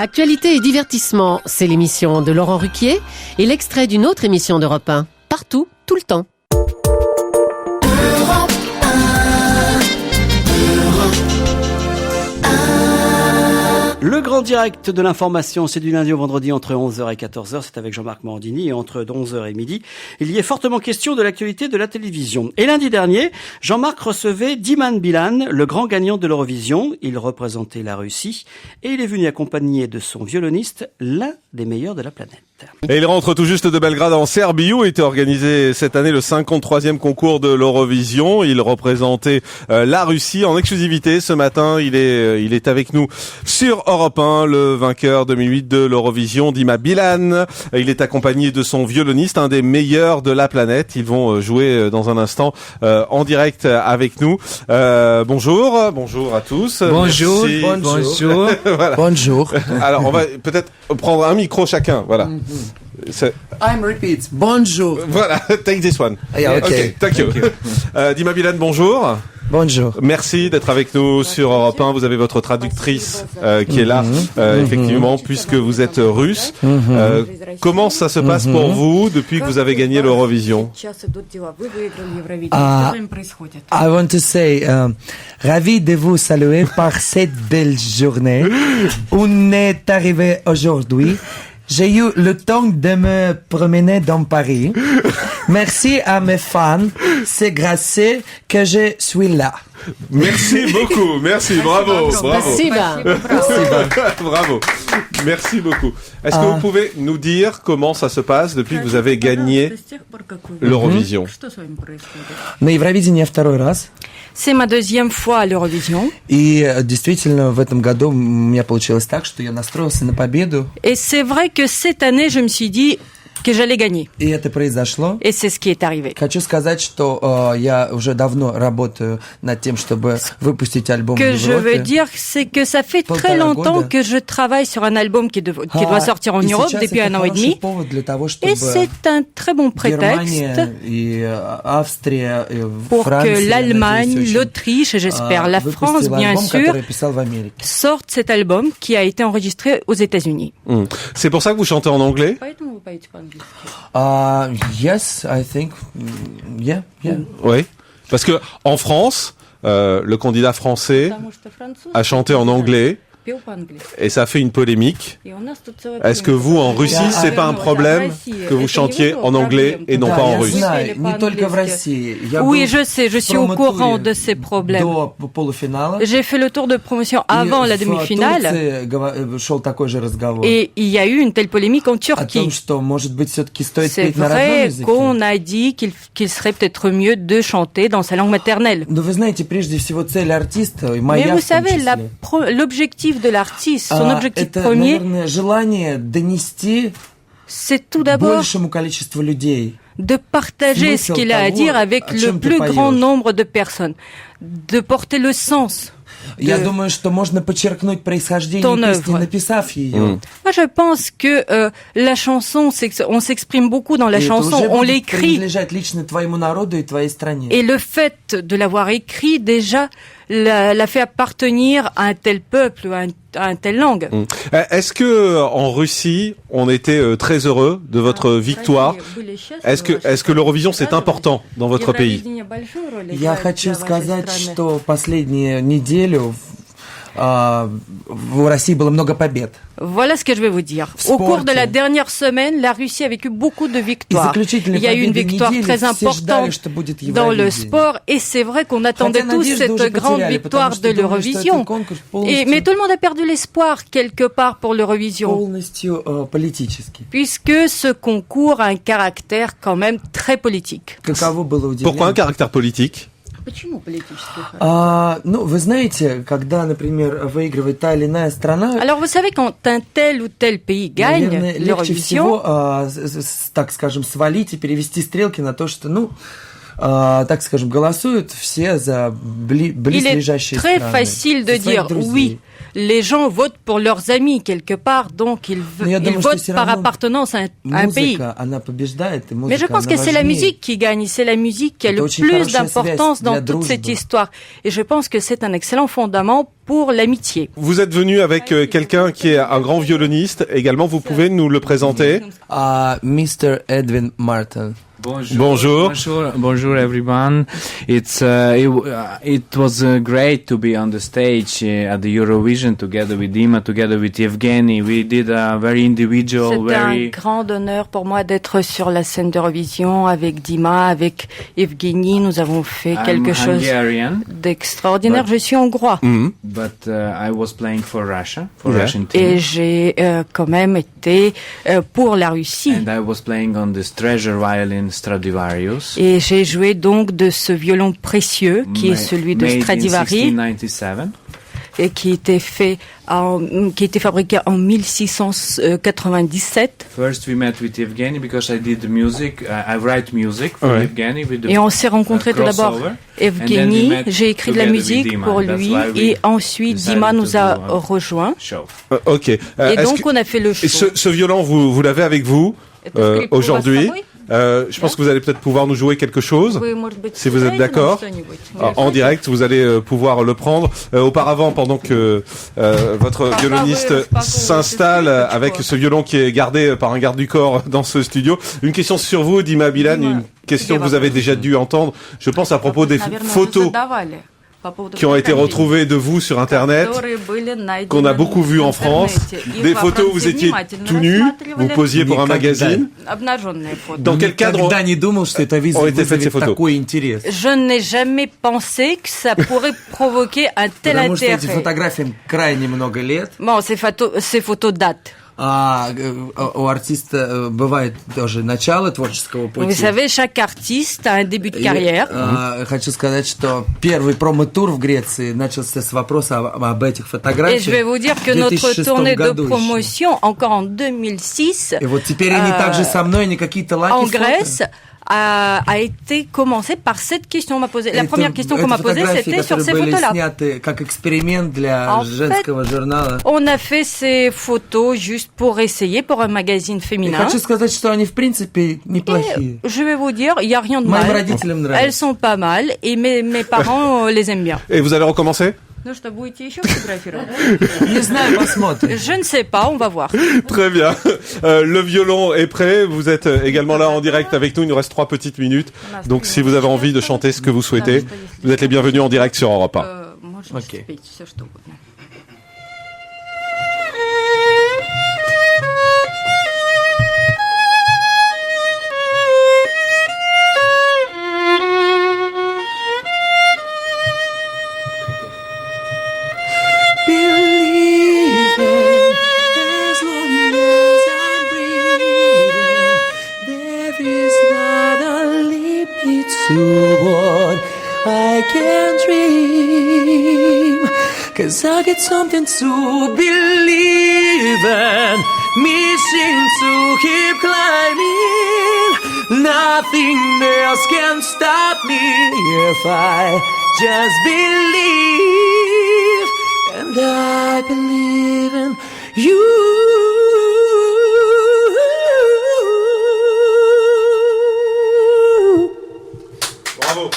Actualité et divertissement, c'est l'émission de Laurent Ruquier et l'extrait d'une autre émission d'Europe 1. Partout, tout le temps. Le grand direct de l'information, c'est du lundi au vendredi entre 11h et 14h, c'est avec Jean-Marc Morandini, et entre 11h et midi, il y est fortement question de l'actualité de la télévision. Et lundi dernier, Jean-Marc recevait Diman Bilan, le grand gagnant de l'Eurovision. Il représentait la Russie et il est venu accompagné de son violoniste, l'un des meilleurs de la planète. Et il rentre tout juste de Belgrade en Serbie où était organisé cette année le 53e concours de l'Eurovision. Il représentait la Russie en exclusivité ce matin. Il est avec nous sur Europe 1, le vainqueur 2008 de l'Eurovision, Dima Bilan. Il est accompagné de son violoniste, un des meilleurs de la planète. Ils vont jouer dans un instant en direct avec nous. Bonjour à tous. Bonjour, Merci. bonjour, Voilà. bonjour. Alors on va peut-être prendre un micro chacun. Voilà. I'm repeat. Bonjour. Voilà, take this one. Yeah, okay. Thank you. Dima Bilan, bonjour. Bonjour. Merci d'être avec nous sur Europe 1. Vous avez votre traductrice qui est là, effectivement, puisque vous êtes russe. Comment ça se passe pour vous depuis que vous avez gagné l'Eurovision? I want to say, ravi de vous saluer par cette belle journée. On est arrivé aujourd'hui. J'ai eu le temps de me promener dans Paris. Merci à mes fans. C'est grâce que je suis là. Merci beaucoup. Merci. Bravo. Bravo. Merci beaucoup. Est-ce que vous pouvez nous dire comment ça se passe depuis que vous avez gagné l'Eurovision? На Евровидении второй раз. C'est ma deuxième fois à l'Eurovision. И действительно, в этом году у меня получилось так, что я настроился на победу. Et c'est vrai que cette année, je me suis dit que j'allais gagner. И это произошло. Et c'est ce qui est arrivé. Хочу сказать, что я уже давно работаю над тем, чтобы выпустить альбом в Ce que Европе. je veux dire, c'est que ça fait très longtemps que je travaille sur un album qui doit sortir en Europe depuis un an et demi. Et c'est un très bon prétexte pour que l'Allemagne, l'Autriche et j'espère la France, bien sûr, sortent cet album qui a été enregistré aux États-Unis. C'est pour ça que vous chantez en anglais? Yes, I think. Yeah. Oui. Parce que en France, le candidat français a chanté en anglais. Et ça fait une polémique. Est-ce que vous, en Russie, c'est pas un problème que vous chantiez en anglais et non pas en russe? Oui, je sais, je suis au courant de ces problèmes. J'ai fait le tour de promotion avant la demi-finale. Et il y a eu une telle polémique en Turquie. C'est vrai qu'on a dit qu'il serait peut-être mieux de chanter dans sa langue maternelle. Mais vous savez, l'objectif de l'artiste, son objectif premier, c'est tout d'abord de partager ce qu'il a à dire avec le plus grand nombre de personnes, de porter le sens de ton œuvre. Moi, je pense que la chanson, on s'exprime beaucoup dans la chanson, on l'écrit. Et le fait de l'avoir écrit, déjà, l'a fait appartenir à un tel peuple, à une telle langue. Est-ce que en Russie, on était très heureux de votre victoire? Est-ce que l'Eurovision c'est important dans votre pays? Я хочу сказать, что последнюю неделю в России было много побед. Voilà ce que je vais vous dire. Au cours de la dernière semaine, la Russie a vécu beaucoup de victoires. Il y a eu une victoire très importante dans le sport et c'est vrai qu'on attendait tous cette grande victoire de l'Eurovision. Mais tout le monde a perdu l'espoir quelque part pour l'Eurovision. Puisque ce concours a un caractère quand même très politique. Pourquoi un caractère politique? Вы знаете, когда, например, выигрывает та или иная страна... Alors, vous savez, quand un tel ou tel pays gagne l'Eurovision... так скажем, свалить и перевести стрелки на то, что, так скажем, голосуют все за близлежащие страны. Il est très facile de dire oui. les gens votent pour leurs amis quelque part, donc ils votent par appartenance à un pays. Mais je pense que c'est la musique qui gagne, c'est la musique qui a le plus d'importance dans toute cette histoire. Et je pense que c'est un excellent fondament pour l'amitié. Vous êtes venu avec quelqu'un qui est un grand violoniste également, vous pouvez nous le présenter? Mr. Edwin Martin. Bonjour. Bonjour everyone. It was great to be on the stage at the Eurovision together with Dima, together with Evgeny. We did a very individual, C'était un grand honneur pour moi d'être sur la scène d'Eurovision avec Dima, avec Evgeny. Nous avons fait quelque chose d'extraordinaire. Je suis hongrois. But I was playing for Russia, for Russian team. Et j'ai quand même été pour la Russie. And I was playing on this treasure violin Stradivarius. Et j'ai joué donc de ce violon précieux qui est celui de Stradivari et qui était fabriqué en 1697. First we met with Evgeny because I did the music, I write music for Evgeny with the et on s'est rencontrés tout d'abord Evgeny, j'ai écrit de la musique pour lui et ensuite Dima nous a rejoints. OK. Et donc on a fait le show. Et ce violon vous l'avez avec vous aujourd'hui? Je pense que vous allez peut-être pouvoir nous jouer quelque chose, si vous êtes d'accord. En direct, vous allez pouvoir le prendre. Auparavant, pendant que votre violoniste s'installe avec ce violon qui est gardé par un garde du corps dans ce studio, une question sur vous, Dima Bilan, une question que vous avez déjà dû entendre, je pense à propos des photos qui ont été retrouvées de vous sur Internet, qu'on a beaucoup vues en France. Des photos où vous étiez tout nu, vous posiez pour un magazine. Dans quel cadre ont été faites ces photos? Je n'ai jamais pensé que ça pourrait provoquer un tel intérêt. Bon, ces photos datent. Vous savez, chaque artiste a un début de carrière. Et je vais vous dire que notre tournée de promotion, encore en 2006, en Grèce, a été commencée par cette question. On m'a posé. La première question qu'on m'a posée, c'était sur ces photos-là. En fait, on a fait ces photos juste pour essayer, pour un magazine féminin. Et je vais vous dire, il n'y a rien de mal. Elles sont pas mal et mes parents les aiment bien. Et vous allez recommencer? Je ne sais pas, on va voir. Très bien. Le violon est prêt. Vous êtes également là en direct avec nous. Il nous reste 3 petites minutes. Donc, si vous avez envie de chanter ce que vous souhaitez, vous êtes les bienvenus en direct sur Europe 1. Ok. Cause I get something to believe in, missing to keep climbing. Nothing else can stop me if I just believe. And I believe in you. Bravo.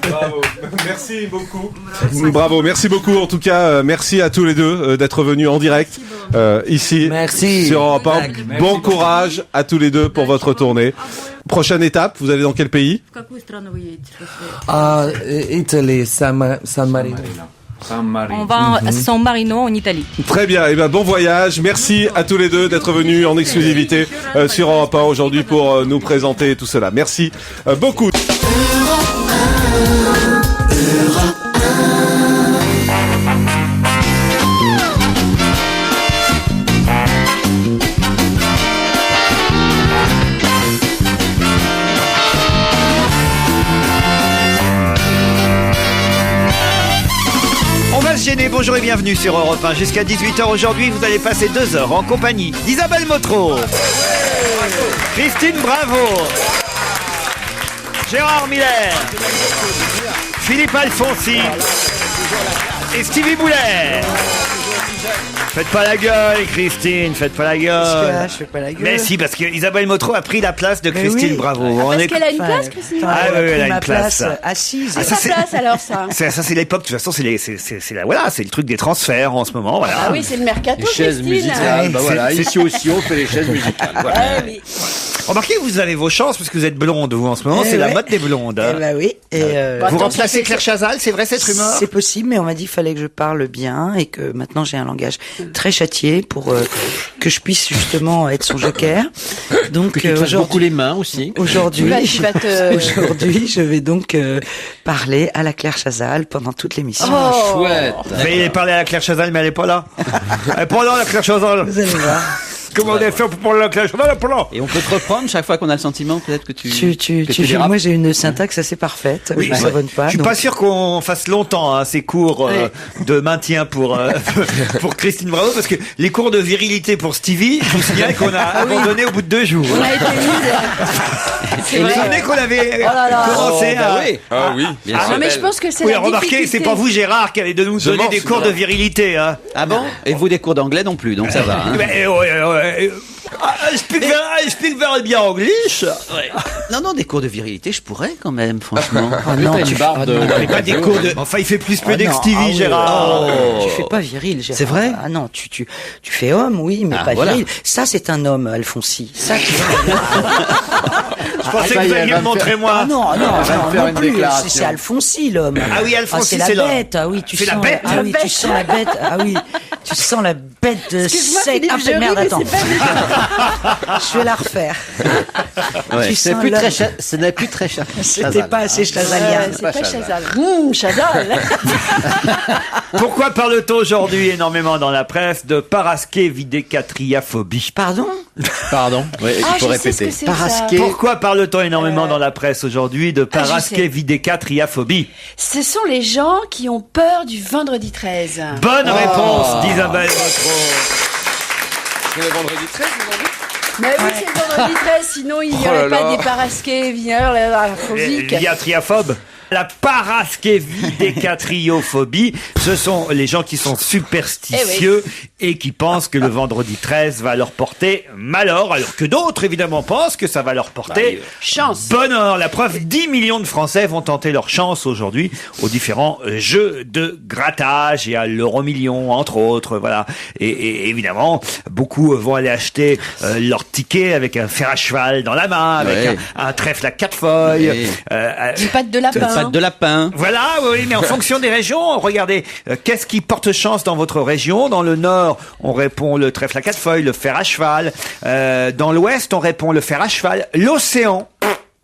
Bravo. Merci beaucoup. Bravo, merci beaucoup. En tout cas, merci à tous les deux d'être venus en direct ici sur Europe 1. Bon courage à tous les deux pour votre tournée. Prochaine étape, vous allez dans quel pays? Italie, San Marino. On va à San Marino en Italie. Très bien, et bon voyage. Merci à tous les deux d'être venus en exclusivité sur Europe 1 aujourd'hui pour nous présenter tout cela. Merci beaucoup. Bonjour et bienvenue sur Europe 1. Jusqu'à 18h aujourd'hui, vous allez passer 2 heures en compagnie d'Isabelle Motro, Christine Bravo, Gérard Miller, Philippe Alfonsi et Stevie Boulet. Faites pas la gueule, Christine, faites pas la gueule. Je fais pas la gueule. Mais si, parce que Isabelle Motro a pris la place de Christine Bravo. Parce qu'elle a une place, Christine. Ah oui, elle a une place. Assise. Ah, C'est sa place alors ça. Ça, c'est l'époque. De toute façon, c'est le truc des transferts en ce moment. Voilà. Ah oui, c'est le mercato, Les chaises Christine. musicales, bah voilà, ici aussi on fait les chaises musicales. Voilà. Ouais, mais... Remarquez, vous avez vos chances parce que vous êtes blonde, vous, en ce moment. C'est la mode des blondes. Eh ben oui. Vous remplacez Claire Chazal, c'est vrai cette rumeur? C'est possible, mais on m'a dit qu'il fallait que je parle bien et que maintenant j'ai un langage très châtié pour que je puisse justement être son joker. Donc Que tu te fasses beaucoup les mains aussi. Aujourd'hui, Tu vas te... aujourd'hui, je vais donc parler à la Claire Chazal pendant toute l'émission. Oh. Chouette. Vous allez parler à la Claire Chazal, mais elle est pas là. Elle est pas là, la Claire Chazal. Vous allez voir. Comment on a fait pour parler à la Claire Chazal? Elle est pas là. Et on peut te reprendre chaque fois qu'on a le sentiment peut-être que tu dérapes. Moi j'ai une syntaxe assez parfaite. Oui, je ne savonne pas. Je suis donc- pas sûr qu'on fasse longtemps ces cours de maintien pour Christine Bravo, parce que les cours de virilité pour Stevie, je vous signale qu'on a abandonné au bout de 2 jours. On a été nuls. C'est vrai. Vous savez qu'on avait là. commencé à... oui. Ah oui. Bien Non, sûr. mais je pense que c'est Oui, la remarquez, difficulté. c'est pas vous, Gérard, qui allez de nous donner des cours de virilité. Hein. Ah bon? Et vous des cours d'anglais non plus, donc ça va. Hein. I speak very bien anglais. Non, des cours de virilité, je pourrais quand même, franchement. non, T'as une barbe de... Mais pas des cours de... Enfin, il fait plus PD que non, Stevie, oui, Gérard. Tu fais pas viril, Gérard. C'est vrai? Ah non, tu fais homme, oui, mais pas voilà. viril. Ça, c'est un homme, Alfonsi. Ça, tu Je pensais que vous alliez me montrer moi. Ah non, faire non une plus. déclaration. C'est Alfonsi, l'homme. Ah oui, Alfonsi, c'est c'est la l'homme. bête. Ah oui, tu C'est sens la bête. Ah oui, tu sens la bête. Ah oui, tu sens la bête de Excuse-moi, sec. Philippe, Ah je ris, merde, mais attends. c'est pas Je vais la refaire. Ouais, Tu c'est sens plus l'homme. très ce n'est plus très cher. C'était pas assez chazalien. C'est pas Chazal. Chazal. Pourquoi parle-t-on aujourd'hui énormément dans la presse de paraskevidécatriaphobie? Pardon? Pardon. Oui, il faut je sais ce répéter. que c'est Parasqué. ça. Pourquoi parle-t-on énormément dans la presse aujourd'hui de je sais. paraskevidécatriaphobie? Ce sont les gens qui ont peur du vendredi 13. Bonne réponse d'Isabelle Motro. C'est le vendredi 13, Mais oui, c'est le vendredi 13, sinon il n'y aurait pas des parasqués, la phobique. Liatriaphobe. La paraskevidécatriophobie, ce sont les gens qui sont superstitieux et qui pensent que le vendredi 13 va leur porter malheur, alors que d'autres, évidemment, pensent que ça va leur porter chance. bonheur. La preuve, 10 millions de Français vont tenter leur chance aujourd'hui aux différents jeux de grattage et à l'euro-million, entre autres, voilà. Et évidemment, beaucoup vont aller acheter leur ticket avec un fer à cheval dans la main, avec un trèfle à 4 feuilles, Une patte de lapin. Pâte de lapin. voilà, oui, mais en fonction des régions, regardez, qu'est-ce qui porte chance dans votre région? Dans le nord, on répond le trèfle à 4 feuilles, le fer à cheval. Dans l'ouest, on répond le fer à cheval, l'océan.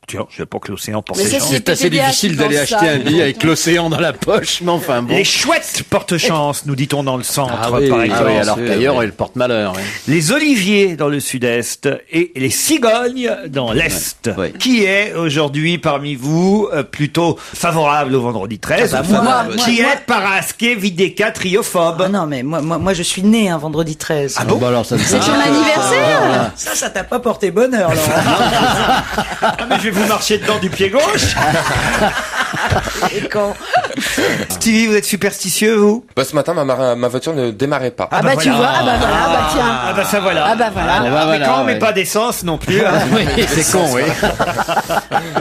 Tiens, je sais pas que l'océan porte chance. C'est assez difficile d'aller acheter un billet avec l'océan dans la poche, mais enfin bon. Les chouettes portent chance, nous dit-on dans le centre, par exemple. Ah oui, alors qu'ailleurs, ils portent malheur. Oui. Les oliviers dans le sud-est et les cigognes dans l'est. Ouais. Qui est aujourd'hui parmi vous plutôt favorable au vendredi 13? moi, Qui est paraskevidécatriophobe? Ah non, mais moi, je suis né un vendredi 13. Ah bon? Bah alors, ça C'est ton anniversaire. Ça t'a pas porté bonheur, Laurent. Ah, mais je vais vous marcher dedans du pied gauche. Et quand Stevie, vous êtes superstitieux, vous? Bah, ce matin, ma voiture ne démarrait pas. Ah bah tu vois, ah bah voilà, ah bah tiens. Ah bah ça voilà. Ah bah voilà. Ah bah Mais voilà, quand on met ouais. pas d'essence non plus. Hein. Oui, c'est con, oui.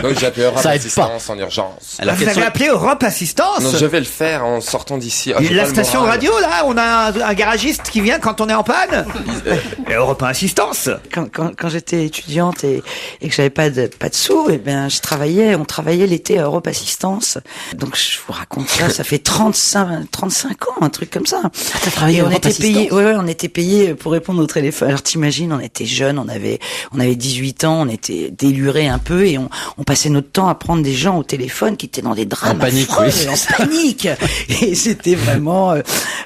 Donc, j'ai appelé Europe Ça aide Assistance en urgence. Alors, Vous avez appelé Europe Assistance? Non, je vais le faire en sortant d'ici. Ah, j'ai La pas le station moral. radio, là, on a un garagiste qui vient quand on est en panne. Et Europe Assistance. quand j'étais étudiante et que j'avais pas de sous, eh bien on travaillait l'été à Europe Assistance. Donc je vous raconte ça fait 35 ans, un truc comme ça. T'as travaillé Et à on Europe était payé, Assistance? on était payé pour répondre au téléphone. Alors t'imagines, on était jeunes, on avait 18 ans, on était délurés un peu et on passait notre temps à prendre des gens au téléphone qui étaient dans des drames En panique, affreux, oui. en panique. Et c'était vraiment,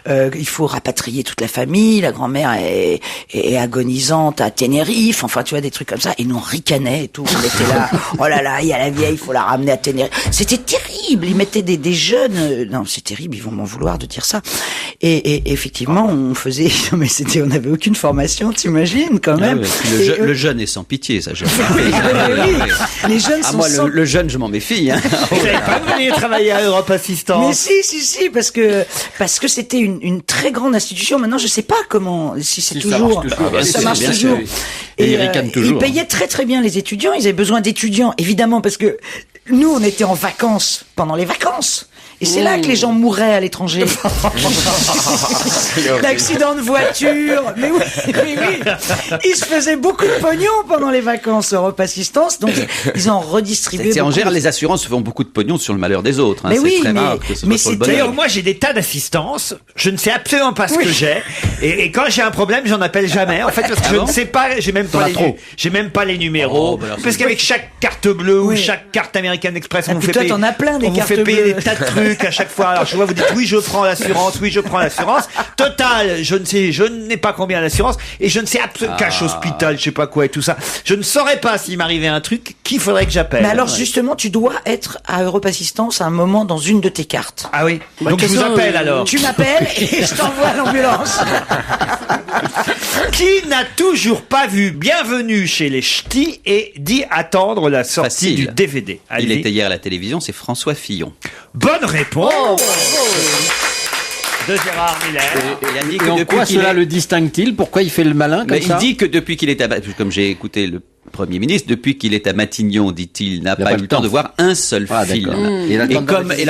il faut rapatrier toute la famille, la grand-mère est agonisante à Tenerife, enfin tu vois des trucs comme ça. Et nous on ricanait et tout, on était là, oh là là, il y a la vieille, il faut la ramener à Tenerife. C'était terrible, ils mettaient des jeunes, non c'est terrible, ils vont m'en vouloir de dire ça. Et effectivement on faisait, mais on avait aucune formation, t'imagines quand même. Le jeune est sans pitié, ça. Les jeunes sont sans... le jeune, je m'en méfie. Hein. Vous n'avez pas voulu travailler à Europe Assistance? Mais si, parce que c'était une très grande institution. Maintenant, je sais pas si c'est toujours. Ça marche toujours. Et ils ricanent toujours. Ils payaient très très bien les étudiants. Ils avaient besoin d'étudiants, évidemment, parce que nous, on était en vacances pendant les vacances. Et c'est là que les gens mouraient à l'étranger. D'accidents de voiture. Mais oui. Ils se faisaient beaucoup de pognon pendant les vacances Europe Assistance, donc ils en redistribuaient. En général, les assurances font beaucoup de pognon sur le malheur des autres. Hein. Mais c'est très rare que ce soit pour le bonheur. D'ailleurs, moi, j'ai des tas d'assistances. Je ne sais absolument pas ce que j'ai. Et quand j'ai un problème, j'en appelle jamais. En fait, parce que je ne sais pas, j'ai même pas les numéros. Parce qu'avec chaque carte bleue ou chaque carte American Express, on vous fait payer. Toi, t'en as plein des cartes bleues. On vous fait payer des tas de trucs à chaque fois. Alors, je vois, vous dites oui, je prends l'assurance. Total, je n'ai pas combien d'assurance et je ne sais absolument cash hospital, je sais pas quoi et tout ça. Je ne saurais pas s'il m'arrivait un truc, qu'il faudrait que j'appelle. Mais alors, justement, tu dois être à Europe Assistance à un moment dans une de tes cartes. Ah oui. Donc je vous appelle alors. Tu m'appelles et je t'envoie à l'ambulance. Qui n'a toujours pas vu Bienvenue chez les Ch'tis et dit attendre la sortie du DVD? Il était hier à la télévision, c'est François Fillon. Bonne réponse de Gérard Miller. Il a dit que en depuis quoi cela le distingue-t-il? Pourquoi il fait le malin comme ça? Il dit que depuis qu'il est comme j'ai écouté le Premier ministre, depuis qu'il est à Matignon, dit-il, n'a pas eu le temps de voir un seul film. Et là,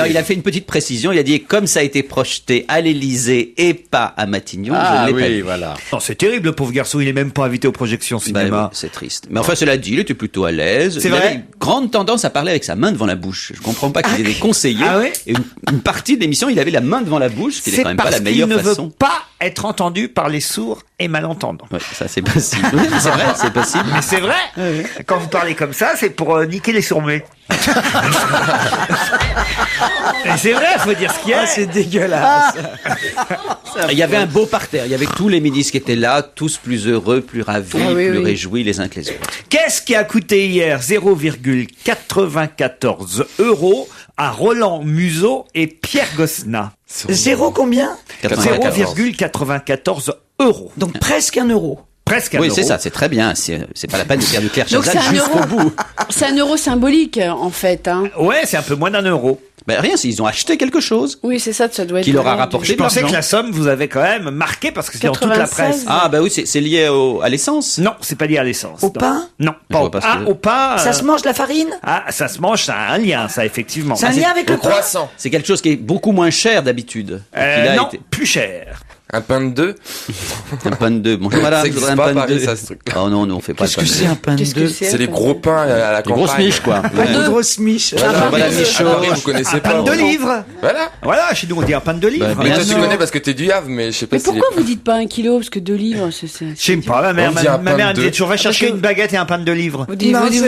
il a fait une petite précision. Il a dit, comme ça a été projeté à l'Élysée et pas à Matignon, je ne l'ai pas vu. Voilà. Non, c'est terrible, le pauvre garçon. Il est même pas invité aux projections cinéma. Oui, c'est triste. Mais enfin, cela dit, il était plutôt à l'aise. C'est il vrai. avait une grande tendance à parler avec sa main devant la bouche. Je comprends pas qu'il ait des conseillers. Et une partie de l'émission, il avait la main devant la bouche, ce qui n'est quand même pas la meilleure façon. C'est parce qu'il ne veut pas être entendu par les sourds et malentendants. Ouais, ça c'est possible. Oui, c'est vrai, c'est possible. Mais c'est vrai. Quand vous parlez comme ça, c'est pour niquer les sourds-muets. C'est vrai, faut dire ce qu'il y a. C'est dégueulasse. Il y avait un beau parterre. Il y avait tous les ministres qui étaient là, tous plus heureux, plus ravis, plus réjouis les uns que les autres. Qu'est-ce qui a coûté hier 0,94 € à Roland Museau et Pierre Gosselin? Zéro combien? 0,94 €. Donc presque 1 euro. Presque un oui, euro. c'est ça, c'est très bien. C'est pas la peine de faire du Claire Chazal jusqu'au bout. C'est 1 euro symbolique, en fait. Hein. Ouais, c'est un peu moins d'1 euro. Ben rien, ils ont acheté quelque chose. Oui, c'est ça, ça doit être. Qui leur a rapporté. Je pensais que la somme vous avait quand même marqué parce que c'est dans toute la presse. Ah bah oui, c'est lié à l'essence. Non, c'est pas lié à l'essence. Au pain? Non, pas au pain. Ah, au pain. Ça se mange la farine? Ah, ça se mange, ça a un lien, ça effectivement. C'est un lien avec le croissant. C'est quelque chose qui est beaucoup moins cher d'habitude. Non, plus cher. Un pain de deux. Un pain de deux. Bonjour madame, je voudrais un pain de deux. Ça, ce truc-là. Oh non, on fait pas. Qu'est-ce que c'est un pain de deux? C'est les gros pains à la campagne. Grosses miches quoi. Des grosses miches. Voilà, Michaud. Vous connaissez pas. Un pain de livre. Voilà, chez nous on dit un pain de livre. Mais toi tu connais parce que t'es du Havre, mais je sais pas si. Mais pourquoi vous dites pas 1 kilo? Parce que 2 livres, c'est. Je sais pas, ma mère me dit toujours va chercher une baguette et un pain de livre. Vous dites, oui,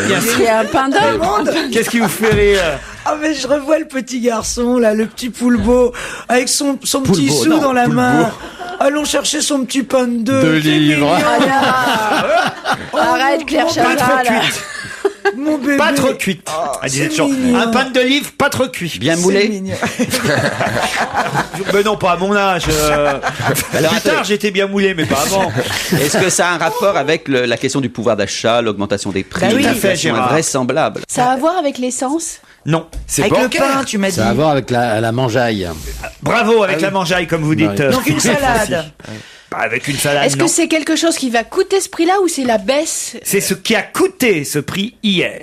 bien sûr. Il y a un pain d'homme. Qu'est-ce qui vous fait rire? Ah mais je revois le petit garçon là, le petit Poulbeau, avec son petit sou dans la main. Allons chercher son petit pain de 2 livres. Arrête Claire Chazal. Mon bébé. Pas trop cuite. Elle disait toujours un pain de livre pas trop cuit. Bien moulé. Mais non, pas à mon âge. Alors, plus tard, j'étais bien moulé, mais pas avant. Est-ce que ça a un rapport avec la question du pouvoir d'achat, l'augmentation des prix? Oui, tout à fait, Gérard. Invraisemblable. Ça a à voir avec l'essence? Non. C'est avec le pain, tu m'as dit. Ça a à voir avec la mangeaille. Bravo, avec la mangeaille, comme vous dites. Donc une salade. Pas avec une salade. Est-ce que c'est quelque chose qui va coûter ce prix-là ou c'est la baisse? C'est ce qui a coûté ce prix hier.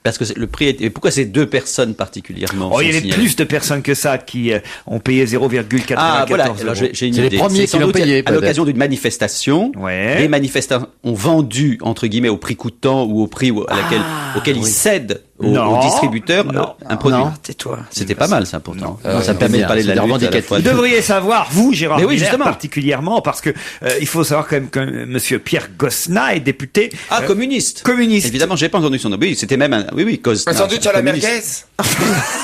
Parce que le prix était... Pourquoi ces 2 personnes particulièrement? Il y avait plus de personnes que ça qui ont payé 0,94 Ah voilà, €. alors j'ai une idée. C'est les premiers qui l'ont payé. À l'occasion d'une manifestation, les manifestants ont vendu, entre guillemets, au prix coûtant ou au prix auquel ils cèdent aux distributeurs un produit. Non, tais-toi. C'était pas mal ça pourtant. Ça me permet de parler de la lutte. Vous devriez savoir, vous, Gérard Mais oui, Miller, justement. particulièrement, parce que il faut savoir quand même que Monsieur Pierre Gosselin est député. Communiste. Communiste. Évidemment, j'ai pas entendu son nom. Oui, c'était même un... Oui, Gosselin. Un sandwich à la merguez.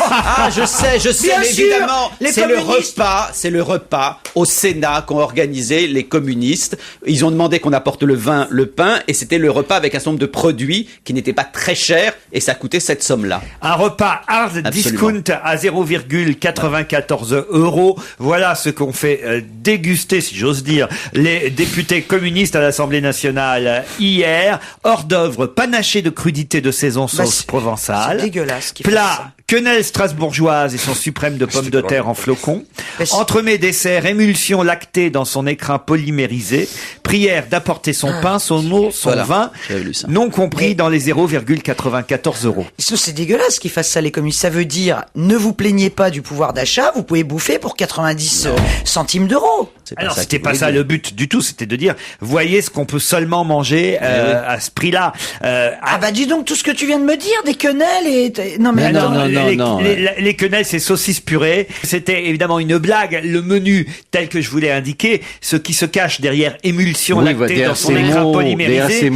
Ah, je sais, Bien mais sûr, évidemment, les c'est le repas au Sénat qu'ont organisé les communistes. Ils ont demandé qu'on apporte le vin, le pain, et c'était le repas avec un certain nombre de produits qui n'étaient pas très chers, et ça coûtait cette somme-là. Un repas hard discount à 0,94 €. Voilà ce qu'ont fait déguster, si j'ose dire, les députés communistes à l'Assemblée nationale hier. Hors d'œuvre, panaché de crudité de saison sauce provençale. C'est dégueulasse. Plat, quenelle strasbourgeoise et son suprême de pommes de terre en flocons. Entremets, dessert, émulsion lactée dans son écrin polymérisé. Prière d'apporter son pain, son eau, son vin, non compris dans les 0,94 €. C'est dégueulasse qu'ils fassent ça, les communistes. Ça veut dire, ne vous plaignez pas du pouvoir d'achat, vous pouvez bouffer pour 90 centimes d'euros. Alors, c'était pas ça le but du tout, c'était de dire, voyez ce qu'on peut seulement manger à ce prix-là. Ah bah dis donc tout ce que tu viens de me dire, des quenelles et... Non mais les quenelles, c'est saucisses purées. C'était évidemment une blague. Le menu tel que je vous l'ai indiqué, ce qui se cache derrière émulsion lactée dans son écrin polymérisé,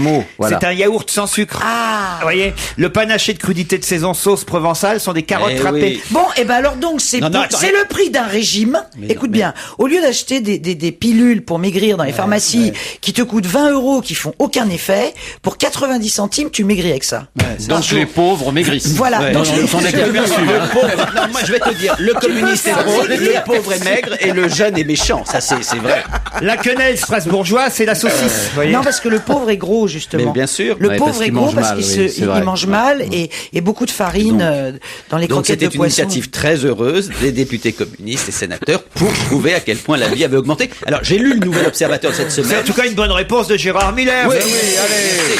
c'est un yaourt sans sucre. Vous voyez, le panaché de crudité de saison sauce provençale sont des carottes râpées. Bon, et ben alors donc c'est le prix d'un régime. Écoute bien, au lieu d'acheter des pilules pour maigrir dans les pharmacies qui te coûtent 20 €, qui font aucun effet, pour 90 centimes, tu maigris avec ça. Donc les pauvres maigrissent. Voilà. Donc, non, moi je vais te dire, le communiste est drôle, le pauvre est maigre et le jeune est méchant. Ça c'est vrai. La quenelle strasbourgeoise, c'est la saucisse. Voyez. Non, parce que le pauvre est gros justement. Mais bien sûr. Le pauvre est gros parce qu'il mange mal et beaucoup de farine dans les croquettes de poisson. Donc c'était une initiative très heureuse des députés communistes et sénateurs pour prouver à quel point la vie avait augmenté. Alors j'ai lu le Nouvel Observateur cette semaine. C'est en tout cas une bonne réponse de Gérard Miller. Oui, allez.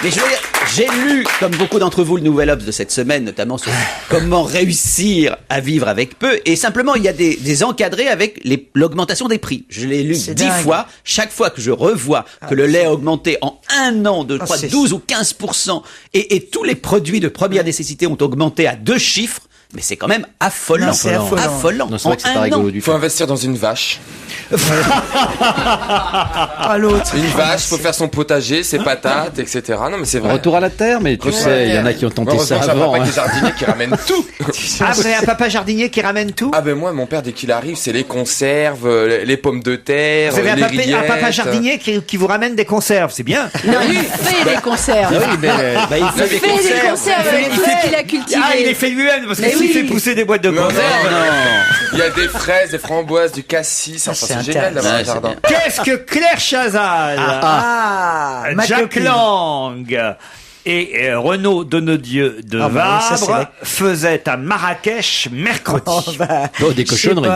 Mais je veux dire, j'ai lu, comme beaucoup d'entre vous, le Nouvel Obs de cette semaine, notamment sur comment réussir à vivre avec peu. Et simplement, il y a des encadrés avec l'augmentation des prix. Je l'ai lu 10 fois. Chaque fois que je revois que le lait a augmenté en un an de 12 ou 15%, et tous les produits de première nécessité ont augmenté à 2 chiffres, mais c'est quand même affolant. Affolant. Non, c'est vrai que c'est pas rigolo du tout. Faut investir dans une vache. Une vache, faut faire son potager, ses patates, etc. Non, mais c'est vrai. Retour à la terre, mais tu sais, il y en a qui ont tenté ça avant. J'ai un papa qui est jardinier qui ramène tout. Ah, vous avez un papa jardinier qui ramène tout? Ah, ben moi, mon père, dès qu'il arrive, c'est les conserves, les pommes de terre, vous avez les rillettes. un papa jardinier qui vous ramène des conserves, c'est bien. Non, il fait des conserves. Il fait des conserves. Il a cultivé. Ah, il les fait lui-même, parce que s'il fait pousser des boîtes de conserve. Il y a des fraises, des framboises, du cassis. C'est génial d'avoir un jardin. Qu'est-ce que Claire Chazal, Jack Lang et Renaud Donodieu de Vabre faisaient à Marrakech mercredi? Des cochonneries.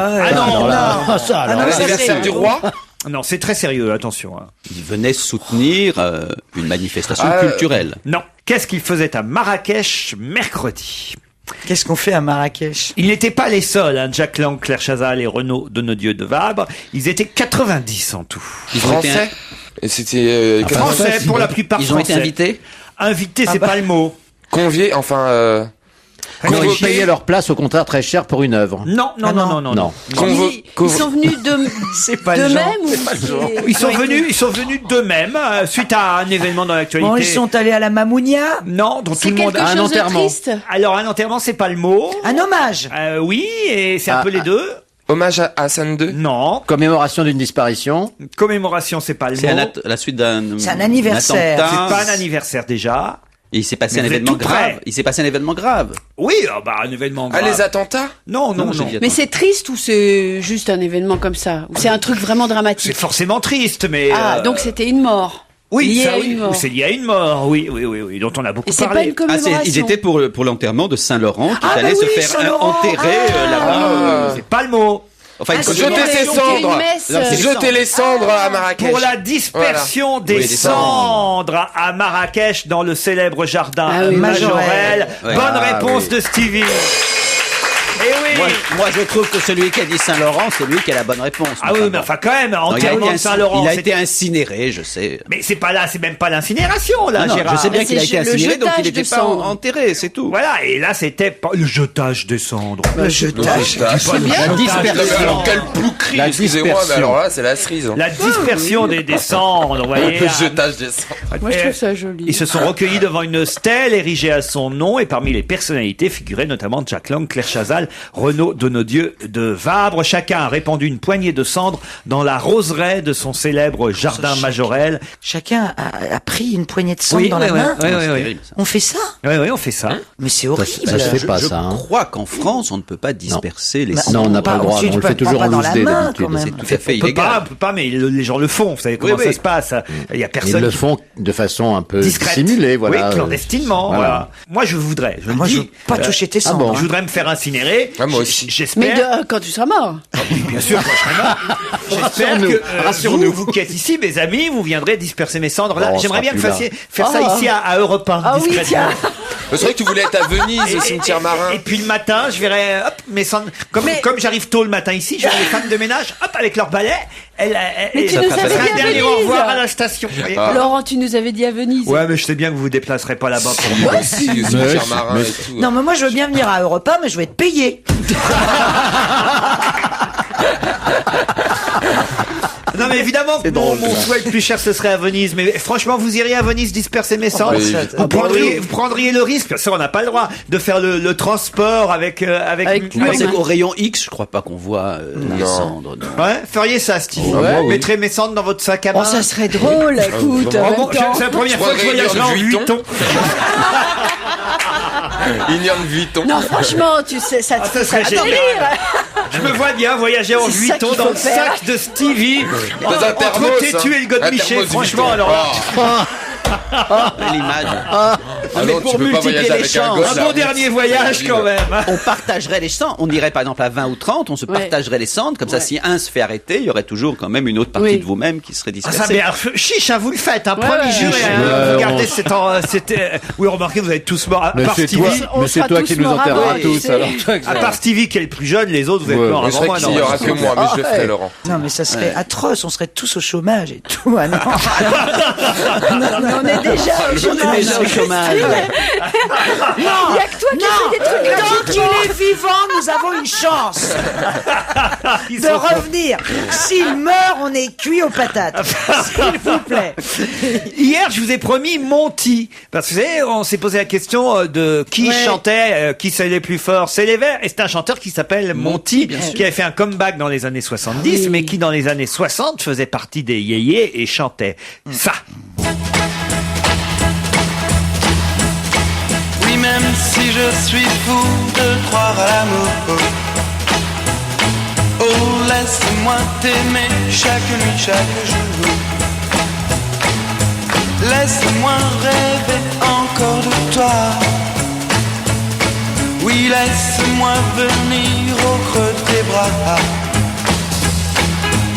L'anniversaire du roi? Non, c'est très sérieux, attention. Ils venaient soutenir une manifestation culturelle. Non. Qu'est-ce qu'ils faisaient à Marrakech mercredi? Qu'est-ce qu'on fait à Marrakech? Ils n'étaient pas les seuls, Jack Lang, Claire Chazal et Renaud Donodieu de Vabre. Ils étaient 90 en tout. Français? Et c'était français pour la plupart. Ils ont été invités? Invités, c'est pas le mot. Conviés, enfin. Non, ils payaient leur place au contraire très cher pour une œuvre. Non. Ils sont venus d'eux-mêmes ou Ils sont venus d'eux-mêmes suite à un événement dans l'actualité. Bon, ils sont allés à la Mamounia? Non, dont tout le monde a un enterrement. Triste. Alors un enterrement, c'est pas le mot. Un hommage. Oui, et c'est un peu les deux. Hommage à Hassan II? Non. Commémoration d'une disparition? Commémoration, c'est pas le mot. C'est la suite d'un. C'est un anniversaire. C'est pas un anniversaire déjà. Et il s'est passé un événement grave. Oui, un événement grave. Ah, les attentats? Non. Mais c'est triste ou c'est juste un événement comme ça? Ou c'est un truc vraiment dramatique? C'est forcément triste, mais... Ah, donc c'était une mort. Oui, c'est lié à une mort, oui, dont on a beaucoup parlé. Pas une commémoration. Ils étaient pour l'enterrement de Saint-Laurent, qui allait se faire enterrer là-bas. C'est pas le mot. Enfin, jeter les cendres à Marrakech. Pour la dispersion des cendres à Marrakech dans le célèbre jardin Majorelle. Bonne réponse de Stevie. Eh oui. Moi, je trouve que celui qui a dit Saint-Laurent, c'est lui qui a la bonne réponse. Ah oui, mais enfin quand même, enterrement de Saint-Laurent. Il a été incinéré, je sais. Mais c'est même pas l'incinération, là, Gérard. Je sais bien qu'il a été incinéré, donc il n'était pas enterré, c'est tout. Voilà, et là, c'était pas le jetage des cendres. Le jetage. La dispersion. Quel boucri, excusez-moi, mais alors là, c'est la cerise. La dispersion des cendres, vous voyez. Le jetage des cendres. Moi, je trouve ça joli. Ils se sont recueillis devant une stèle érigée à son nom, et parmi les personnalités figuraient notamment Jack Lang, Claire Chazal, Renaud Renaud Donodieu de Vabre. Chacun a répandu une poignée de cendres dans la roseraie de son célèbre jardin majorel. Chacun a pris une poignée de cendres dans la main. Oui. On fait ça? Oui, on fait ça. Mais c'est horrible. Ça se fait pas, Je ça. crois qu'en France, on ne peut pas disperser les Non, cendres. on n'a pas le droit. On le fait toujours en loose day d'habitude. C'est tout à fait On peut illégal. pas, mais les gens le font. Vous savez comment ça se passe. Il y a personne. Ils le font de façon un peu discrète. dissimulée, voilà. Oui, clandestinement. Voilà. Moi, je voudrais. Je veux pas toucher tes cendres. Je voudrais me faire incinérer. Moi aussi. Mais J'espère. quand tu seras mort. Oui, bien sûr, quand je serai mort. J'espère que vous qui êtes ici, mes amis, vous viendrez disperser mes cendres là. Oh, on J'aimerais bien sera que plus vous fassiez faire ça ici à Europe 1. Ah oui, tiens. C'est vrai que tu voulais être à Venise, au cimetière marin. Et puis le matin, je verrai, hop, mes cendres. Comme j'arrive tôt le matin ici, je verrai les femmes de ménage, hop, avec leur balai. Mais tu nous avais ça sera dit un à dernier Venise. au revoir à la station. Laurent, tu nous avais dit à Venise. Ouais, mais je sais bien que vous vous déplacerez pas là-bas pour moi. Moi aussi, au cimetière marin et tout. Non, mais moi, je veux bien venir à Europa, mais je vais être payé. Non, mais évidemment que mon souhait le plus cher, ce serait à Venise. Mais franchement, vous iriez à Venise disperser mes cendres? Vous prendriez le risque, ça on n'a pas le droit, de faire le transport avec Au rayon X, je crois pas qu'on voit les cendres. Non. Ouais, feriez ça, Steve. Mettrez mes cendres dans votre sac à main. Oh, ça serait drôle, écoute. C'est la première fois que je voyagerai en Vuitton. Ignan Vuitton. Non, franchement, tu sais, ça serait va génial. rire. Je me vois bien voyager en C'est ça Vuitton qu'il dans faut le faire. sac de Stevie. Dans un thermos, Entre Tétu et le Godemiché, franchement, alors là. L'image. Mais non, pour tu peux pas voyager multiplier les avec un chances, gosse, Un bon dernier voyage quand même. on partagerait les cendres. On irait par exemple à 20 ou 30, on se partagerait les cendres. Comme ça, si un se fait arrêter, il y aurait toujours quand même une autre partie de vous-même qui serait Ah, ça, dispersée. mais alors, chiche, vous le faites, promis, juré. Vous gardez c'était. Oui, remarquez, vous êtes tous morts. À Mais part c'est Stevie. toi, mais c'est toi qui nous enterrera avant, tous. tu sais. Alors, À part Stevie qui est le plus jeune, les autres, vous êtes morts Mais c'est avant vrai moi. qu'il y aura que moi, mais je le ferai, Laurent. Non, mais ça serait atroce. On serait tous au chômage et tout. Ah, non. On est déjà au chômage. Déjà au chômage. Il n'y a que toi qui fais des trucs Tant qu'il est vivant, nous avons une chance de revenir. S'il meurt, on est cuit aux patates. S'il vous plaît. Hier, je vous ai promis Monty. Parce que vous savez, on s'est posé la question de qui chantait, qui c'est les plus forts. C'est les Verts. Et c'est un chanteur qui s'appelle Monty, qui avait fait un comeback dans les années 70, mais qui dans les années 60 faisait partie des yéyés et chantait ça. Oui, même si je suis fou de croire à l'amour, oh, laisse-moi t'aimer chaque nuit, chaque jour. Laisse-moi rêver encore de toi. Oui, laisse-moi venir au creux de tes bras.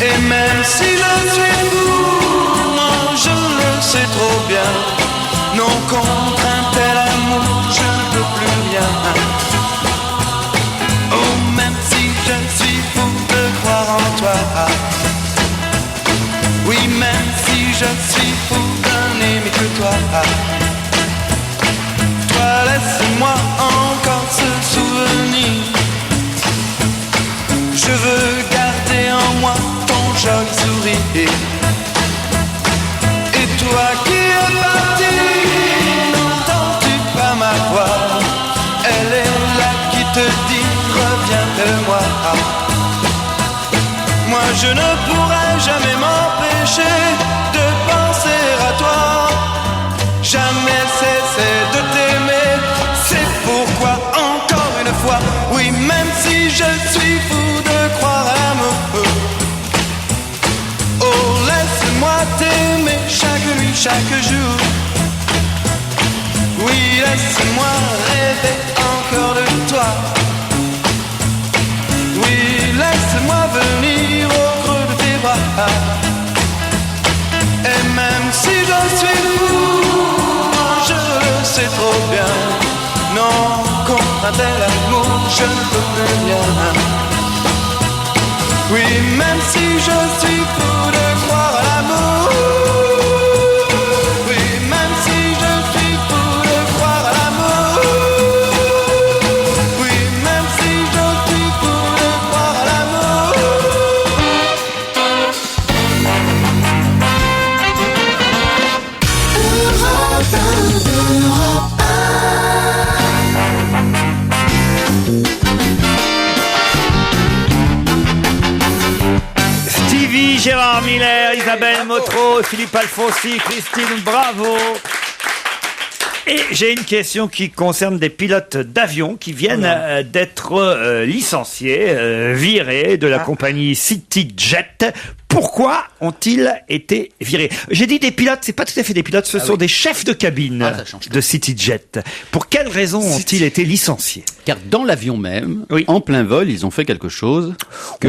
Et même si je suis fou, non, je le sais trop bien. Non, contre un tel amour, je ne peux plus rien. Oh, même si je suis fou de croire en toi. Oui, même si je suis fou d'un aimer que toi. Toi, laisse-moi encore ce souvenir. Je veux garder en moi ton joli sourire. Et toi qui es parti, n'entends-tu pas ma voix? Elle est là qui te dit reviens de moi. Moi je ne pourrai jamais m'empêcher de penser à toi. Jamais cesser de t'aimer. C'est pourquoi encore une fois, oui, même si je suis fou de croire à l'amour, oh, laisse-moi t'aimer chaque nuit, chaque jour. Oui, laisse-moi rêver encore de toi. Oui, laisse-moi venir au creux de tes bras. Et même si je suis fou, je le sais trop bien. Non, contre un tel amour, je ne peux plus rien. Oui, même si je suis fou de croire à l'amour. Oui, même si je suis fou de croire à l'amour. Oui, même si je suis fou de croire à l'amour. Weber, Isabelle Motro, Philippe Alfonsi, Christine, bravo. Et j'ai une question qui concerne des pilotes d'avion qui viennent d'être licenciés, virés de la compagnie CityJet. Pourquoi ont-ils été virés? J'ai dit des pilotes, c'est pas tout à fait des pilotes, ce sont des chefs de cabine de CityJet. Pour quelles raisons ont-ils été licenciés? Car dans l'avion même, en plein vol, ils ont fait quelque chose que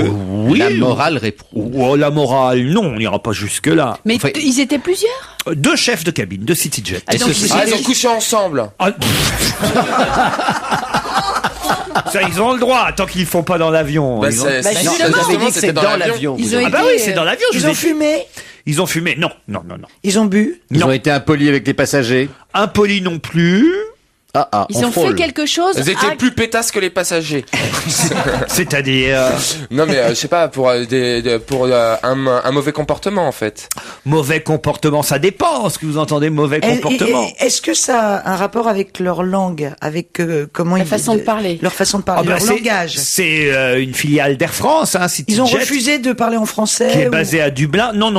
la morale réprouve. Oh, la morale, non, on n'ira pas jusque-là. Mais ils étaient plusieurs? 2 chefs de cabine de CityJet. Ils ont couché ensemble. Ça, ils ont le droit, tant qu'ils ne font pas dans l'avion. C'était dans l'avion. C'est dans l'avion. Ils ont fumé. Ils ont fumé. Non. Ils ont bu. Ils ont été impolis avec les passagers. Impolis non plus. Ils ont fait quelque chose. Ils étaient plus pétasses que les passagers. C'est-à-dire Non mais je sais pas, pour un mauvais comportement en fait. Mauvais comportement, ça dépend. Ce que vous entendez mauvais comportement. Est-ce que ça a un rapport avec leur langue, avec comment leur façon de parler, leur langage? C'est une filiale d'Air France. Ils ont refusé de parler en français. Qui est basée à Dublin. Non.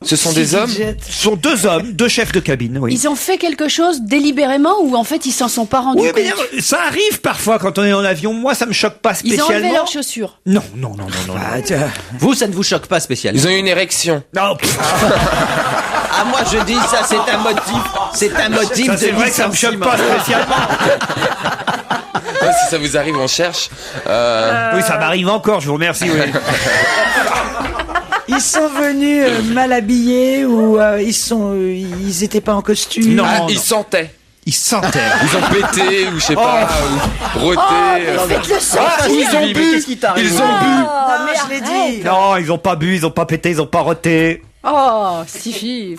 Ce sont des hommes. Ce sont 2 hommes, 2 chefs de cabine. Oui. Ils ont fait quelque chose délibérément ou en fait ils s'en sont pas rendus compte? Mais ça arrive parfois quand on est en avion. Moi, ça me choque pas spécialement. Ils ont enlevé leurs chaussures. Non. Vous, ça ne vous choque pas spécialement? Ils ont eu une érection. Non. Moi je dis ça, c'est un motif. C'est un motif ça, de c'est vrai que ça me choque pas spécialement. Si ça vous arrive, on cherche. Oui, ça m'arrive encore. Je vous remercie. Oui. Ils sont venus mal habillés ou ils étaient pas en costume? Non, ils sentaient. Ils sentaient. Ils ont pété ou je sais pas, ou roté. Faites-le sortir. Ils ont bu. Ils ont bu. Mais je l'ai dit. Non, ils ont pas bu, ils ont pas pété, ils ont pas roté. Oh, Stevie.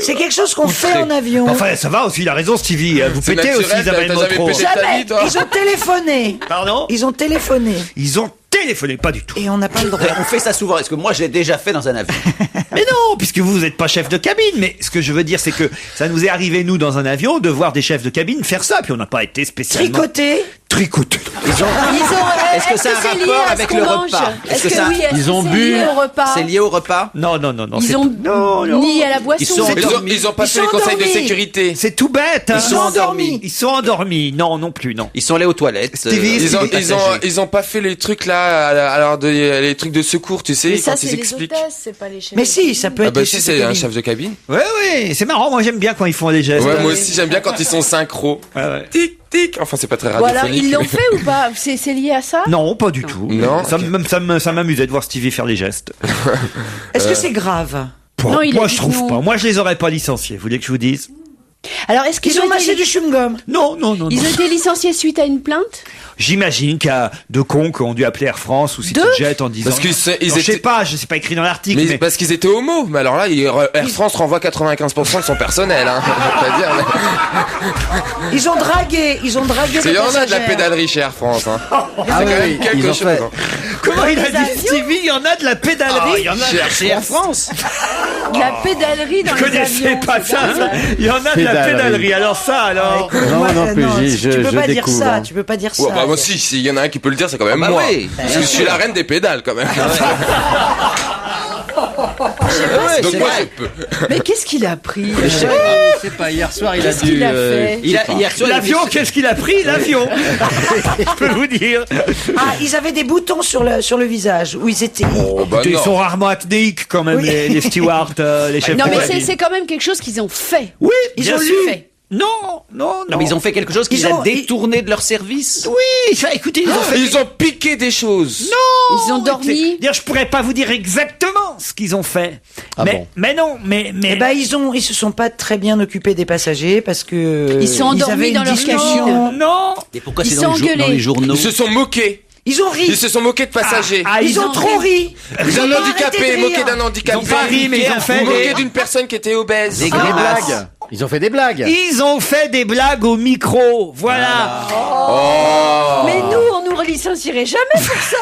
C'est quelque chose qu'on fait en avion. Enfin, ça va aussi, il a raison, Stevie. Vous pétez naturel, aussi, Isabelle Motro. Jamais. Ils ont téléphoné. Pardon? Ils ont téléphoné. Ils ont téléphoné, pas du tout. Et on n'a pas le droit. On fait ça souvent. Est-ce que moi, j'ai déjà fait dans un avion? Mais non, puisque vous n'êtes pas chef de cabine. Mais ce que je veux dire, c'est que ça nous est arrivé, nous, dans un avion, de voir des chefs de cabine faire ça. Puis on n'a pas été spécialement... Tricoté. Est-ce que ça a un rapport avec le repas? Est-ce que ça... Ils ont bu. C'est lié au repas? Non. Ils ont ni à la boisson. Ils ont pas fait les conseils de sécurité. C'est tout bête. Ils sont endormis. Ils sont endormis. Non plus, non. Ils sont allés aux toilettes. Ils ont pas fait les trucs là, alors les trucs de secours, tu sais, mais ça, quand ils c'est expliquent. les hôtesses, c'est pas les chefs. Mais si, ça peut être. Si, c'est un chef de cabine. Oui, c'est marrant. Moi, j'aime bien quand ils font les gestes. Ouais, moi aussi, j'aime bien quand ils sont synchro. Tic, tic. Enfin, c'est pas très radiophonique. Voilà, ils l'ont fait ou pas? C'est lié à ça? Non, pas du tout. Non. Ça m'amusait de voir Stevie faire les gestes. Est-ce que c'est grave? Moi, je trouve pas. Moi, je les aurais pas licenciés. Vous voulez que je vous dise? Alors, est-ce qu'ils ont mâché du chewing-gum? Non. Ils ont été licenciés suite à une plainte? J'imagine qu'il y a 2 cons qui ont dû appeler Air France ou CityJet en disant. Parce qu'ils je sais pas écrit dans l'article. Mais parce qu'ils étaient homo. Mais alors là, Air France renvoie 95% de son personnel. Hein. Ils ont dragué. Il y en a de la pédalerie chez Air France. Hein. C'est quand même quelque chose. Hein. Comment il a dit Stevie? Il y en a de la pédalerie. Il y en a chez Air France. De la pédalerie dans les avions. Je connaissais pas ça. Il y en a de la pédalerie. Alors ça, alors. Non, je tu peux pas dire découvre. ça. Tu peux pas dire ça. Bah, moi, s'il y en a un qui peut le dire, c'est quand même moi. Oui. Parce que je suis la reine des pédales, quand même. Donc moi, je peux. Mais qu'est-ce qu'il a pris? Je sais pas, hier soir, il a dû... Hier soir, l'avion, qu'est-ce qu'il a pris? L'avion. Je peux vous dire. Ils avaient des boutons sur le visage, où ils étaient... Ils sont rarement atnéiques, quand même, les stewards, les chefs de cabine. Non, mais c'est quand même quelque chose qu'ils ont fait. Oui, ils ont fait. Non. Mais ils ont fait quelque chose qui les a détournés de leur service. Oui, écoutez, ils ont piqué des choses. Non. Ils ont dormi. Je pourrais pas vous dire exactement ce qu'ils ont fait. Mais non. Ils se sont pas très bien occupés des passagers parce que ils sont endormis dans leur cabine. Non. Et pourquoi c'est dans les journaux? Ils se sont moqués. Ils ont ri. Ils se sont moqués de passagers. Ils ont trop ri. D'un handicapé, moqué d'un handicapé. Ils ont pas ri, mais ils ont fait moqué d'une personne qui était obèse. Des blagues. Ils ont fait des blagues. Ils ont fait des blagues au micro. Voilà. Mais nous, on nous nous licencierait jamais pour ça.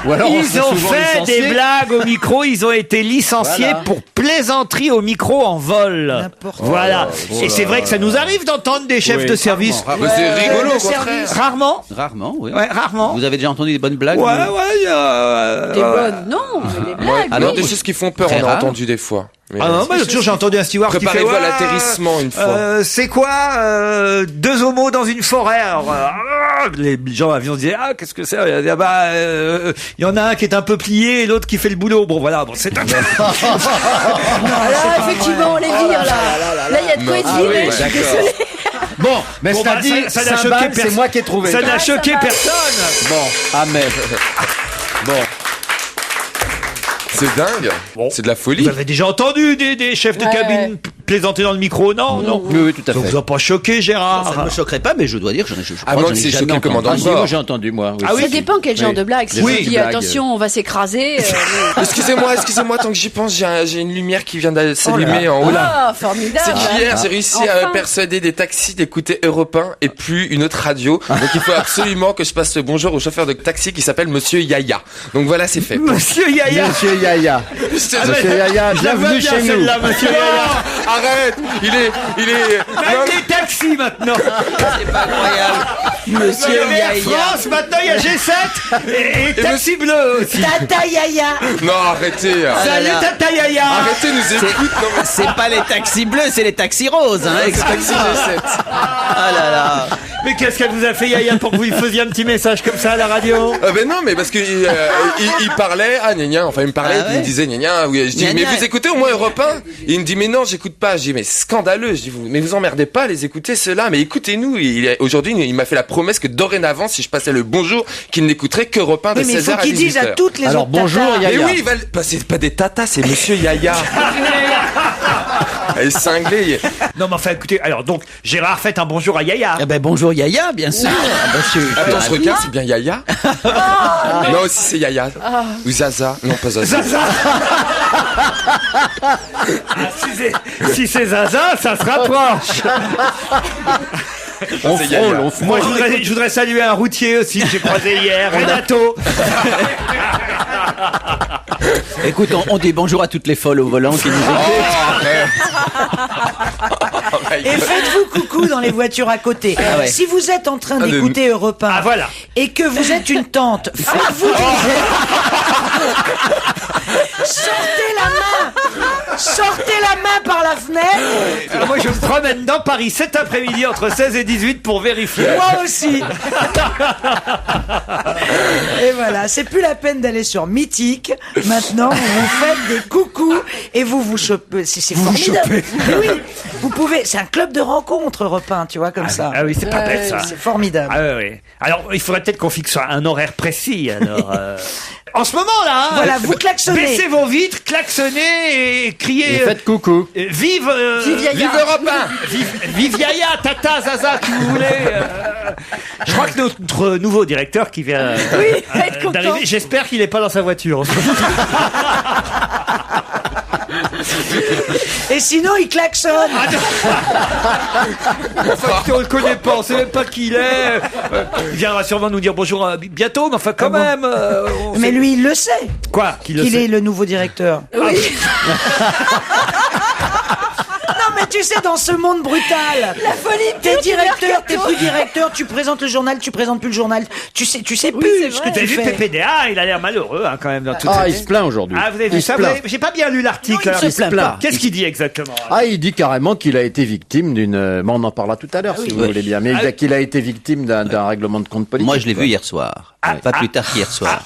Ou alors ils ont fait des blagues au micro, ils ont été licenciés pour plaisanterie au micro en vol. Voilà. Et c'est vrai que ça nous arrive d'entendre des chefs de service. Mais c'est rigolo, au contraire. Rarement. Rarement, oui. Ouais, rarement. Vous avez déjà entendu des bonnes blagues? Des bonnes, non, mais des blagues. Alors, des choses qui font peur, on a entendu des fois. Mais non, moi j'ai entendu un steward qui fait préparez-vous à l'atterrissement une fois. C'est quoi deux homos dans une forêt? Alors, les gens avions dit qu'est-ce que c'est? Il y en a un qui est un peu plié et l'autre qui fait le boulot. Bon voilà, c'est un... Là effectivement on les vire là il y a de quoi être viré, je suis désolé. Bon, mais ça dit, ça n'a choqué personne. C'est moi qui ai trouvé. Ça n'a choqué personne. Bon, amen. Bon. C'est dingue. Bon. C'est de la folie. Vous avez déjà entendu des chefs de cabine plaisanter dans le micro? Non. Oui, tout à fait. Ça vous a pas choqué, Gérard? Ça ne me choquerait pas, mais je dois dire que à moins que c'est choqué le commandant de bord. Moi, j'ai entendu, moi. Oui. Ça dépend quel genre de blague. Si oui, tu dis attention, on va s'écraser. Excusez-moi, tant que j'y pense, j'ai une lumière qui vient de s'allumer en haut là. Ah, formidable. C'est qu'hier, j'ai réussi à persuader des taxis d'écouter Europe 1 et plus une autre radio. Donc il faut absolument que je passe le bonjour au chauffeur de taxi qui s'appelle Monsieur Yaya. Donc voilà, c'est fait. Monsieur Yaya. Monsieur Yaya. Monsieur Yaya, bienvenue chez nous. Monsieur Yaya. Arrête, il est. Même les taxis maintenant. C'est pas incroyable. Monsieur Yaya. France, maintenant il y a G7 et Taxi Bleu aussi. Tata Yaya. Non, arrêtez. Salut Tata Yaya. Arrêtez, nous écoute. C'est pas les taxis bleus, c'est les taxis roses. C'est taxi G7. Ah là là. Mais qu'est-ce qu'elle vous a fait Yaya pour que vous lui faisiez un petit message comme ça à la radio? Ben non, mais parce que il parlait il me parlait, il me disait oui, je dis mais vous écoutez au moins Europe 1? Il me dit mais non, j'écoute pas. Je dis mais scandaleux. Je dis mais vous emmerdez pas à les écouter ceux-là, mais écoutez-nous. Aujourd'hui, il m'a fait la promesse que dorénavant, si je passais le bonjour, qu'il n'écouterait qu'Europe 1 de 16h à 18h. Mais il faut qu'il dise à toutes les autres bonjour tatas. Yaya. Mais oui, c'est pas des tatas, c'est Monsieur Yaya. Elle est cinglée. Non mais enfin écoutez, alors donc Gérard, faites un bonjour à Yaya. Eh ben bonjour Yaya, bien sûr. Attends, je regarde, c'est bien Yaya? Non, aussi c'est Yaya. Ou Zaza. Non, pas Zaza. Si c'est Zaza, ça se rapproche. On frôle. Moi, je voudrais saluer un routier aussi que j'ai croisé hier, Renato. Écoute, on dit bonjour à toutes les folles au volant qui nous écoutent. Et faites-vous coucou dans les voitures à côté. Si vous êtes en train d'écouter Europe 1 et que vous êtes une tante, faites-vous Sortez la main par la fenêtre. Alors moi je me promène dans Paris cet après-midi entre 16 et 18 pour vérifier. Moi aussi. Et voilà, c'est plus la peine d'aller sur Mythique. Maintenant, vous faites des coucous et vous chopez. C'est formidable. Oui, vous pouvez. C'est un club de rencontres Europe 1, tu vois, comme ça. Ah oui, c'est pas bête ça. C'est formidable. Ah oui. Alors il faudrait peut-être qu'on fixe un horaire précis. Alors. En ce moment-là, voilà, vous klaxonnez. Baissez vos vitres, klaxonnez et criez. Et faites coucou. Vive Europe 1. Vive Yaya, Tata, Zaza, qui vous voulez. Je crois que notre nouveau directeur qui vient d'arriver, j'espère qu'il n'est pas dans sa voiture. Et sinon, il klaxonne. Enfin, on le connaît pas, on sait même pas qui il est. Il viendra sûrement nous dire bonjour bientôt, mais enfin quand même. Mais lui, il le sait. Quoi? Qu'il est le nouveau directeur. Oui. Non, mais tu sais, dans ce monde brutal, la folie. T'es directeur, t'es plus directeur, tu présentes le journal, tu présentes plus le journal. Tu sais plus ce que tu fais. PPDA, il a l'air malheureux quand même dans toute il se plaint aujourd'hui. Ah, vous avez vu ça? J'ai pas bien lu l'article. Il se plaint. Qu'est-ce qu'il dit exactement? Il dit carrément qu'il a été victime d'une. On en parlera tout à l'heure si vous voulez bien. Mais qu'il a été victime d'un règlement de compte politique. Moi, je l'ai vu hier soir. Pas plus tard qu'hier soir.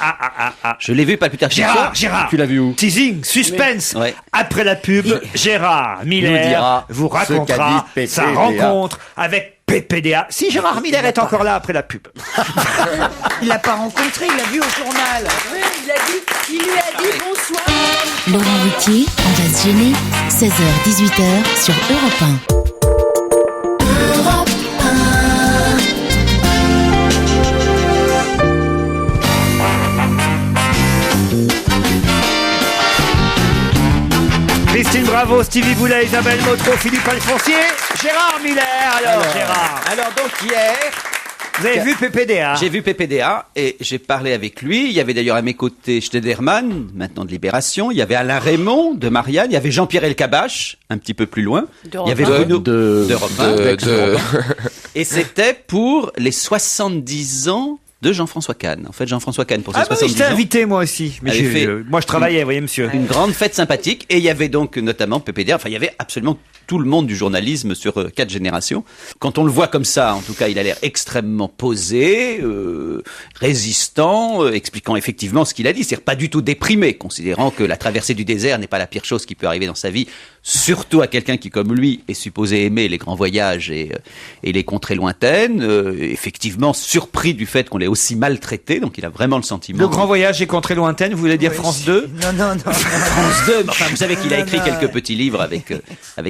Je l'ai vu pas plus tard qu'hier soir. Gérard, tu l'as vu où? Teasing, suspense. Après la pub, Gérard Miller vous racontera sa rencontre avec PPDA. Si Gérard Miller est encore là après la pub. Il l'a pas rencontré, il l'a vu au journal. Oui, il lui a dit bonsoir. Laurent Ruquier, on va se gêner. 16h-18h sur Europe 1. Europe 1. Christine Bravo, Stevie Boulet, Isabelle Motro, Philippe Alfonsier, Gérard Miller. Alors Gérard. Alors donc hier, Vous avez vu PPDA? J'ai vu PPDA et j'ai parlé avec lui. Il y avait d'ailleurs à mes côtés Schneiderman, maintenant de Libération. Il y avait Alain Raymond de Marianne. Il y avait Jean-Pierre Elkabbach, un petit peu plus loin. Il y avait Bruno d'Europe 1. Et c'était pour les 70 ans de Jean-François Kahn. En fait, Jean-François Kahn, pour ses 70 ans. J'étais invité, moi aussi. Mais moi, je travaillais, vous voyez, monsieur. Une grande fête sympathique. Et il y avait donc notamment PPDA. Enfin, il y avait absolument tout le monde du journalisme sur 4 générations. Quand on le voit comme ça, en tout cas, il a l'air extrêmement posé, résistant, expliquant effectivement ce qu'il a dit. C'est-à-dire pas du tout déprimé, considérant que la traversée du désert n'est pas la pire chose qui peut arriver dans sa vie, surtout à quelqu'un qui, comme lui, est supposé aimer les grands voyages et les contrées lointaines. Effectivement, surpris du fait qu'on l'ait aussi maltraité, donc il a vraiment le sentiment. Le grand voyage et contrées lointaines, vous voulez dire France 2? Non. France 2, enfin, vous savez qu'il a écrit quelques petits livres avec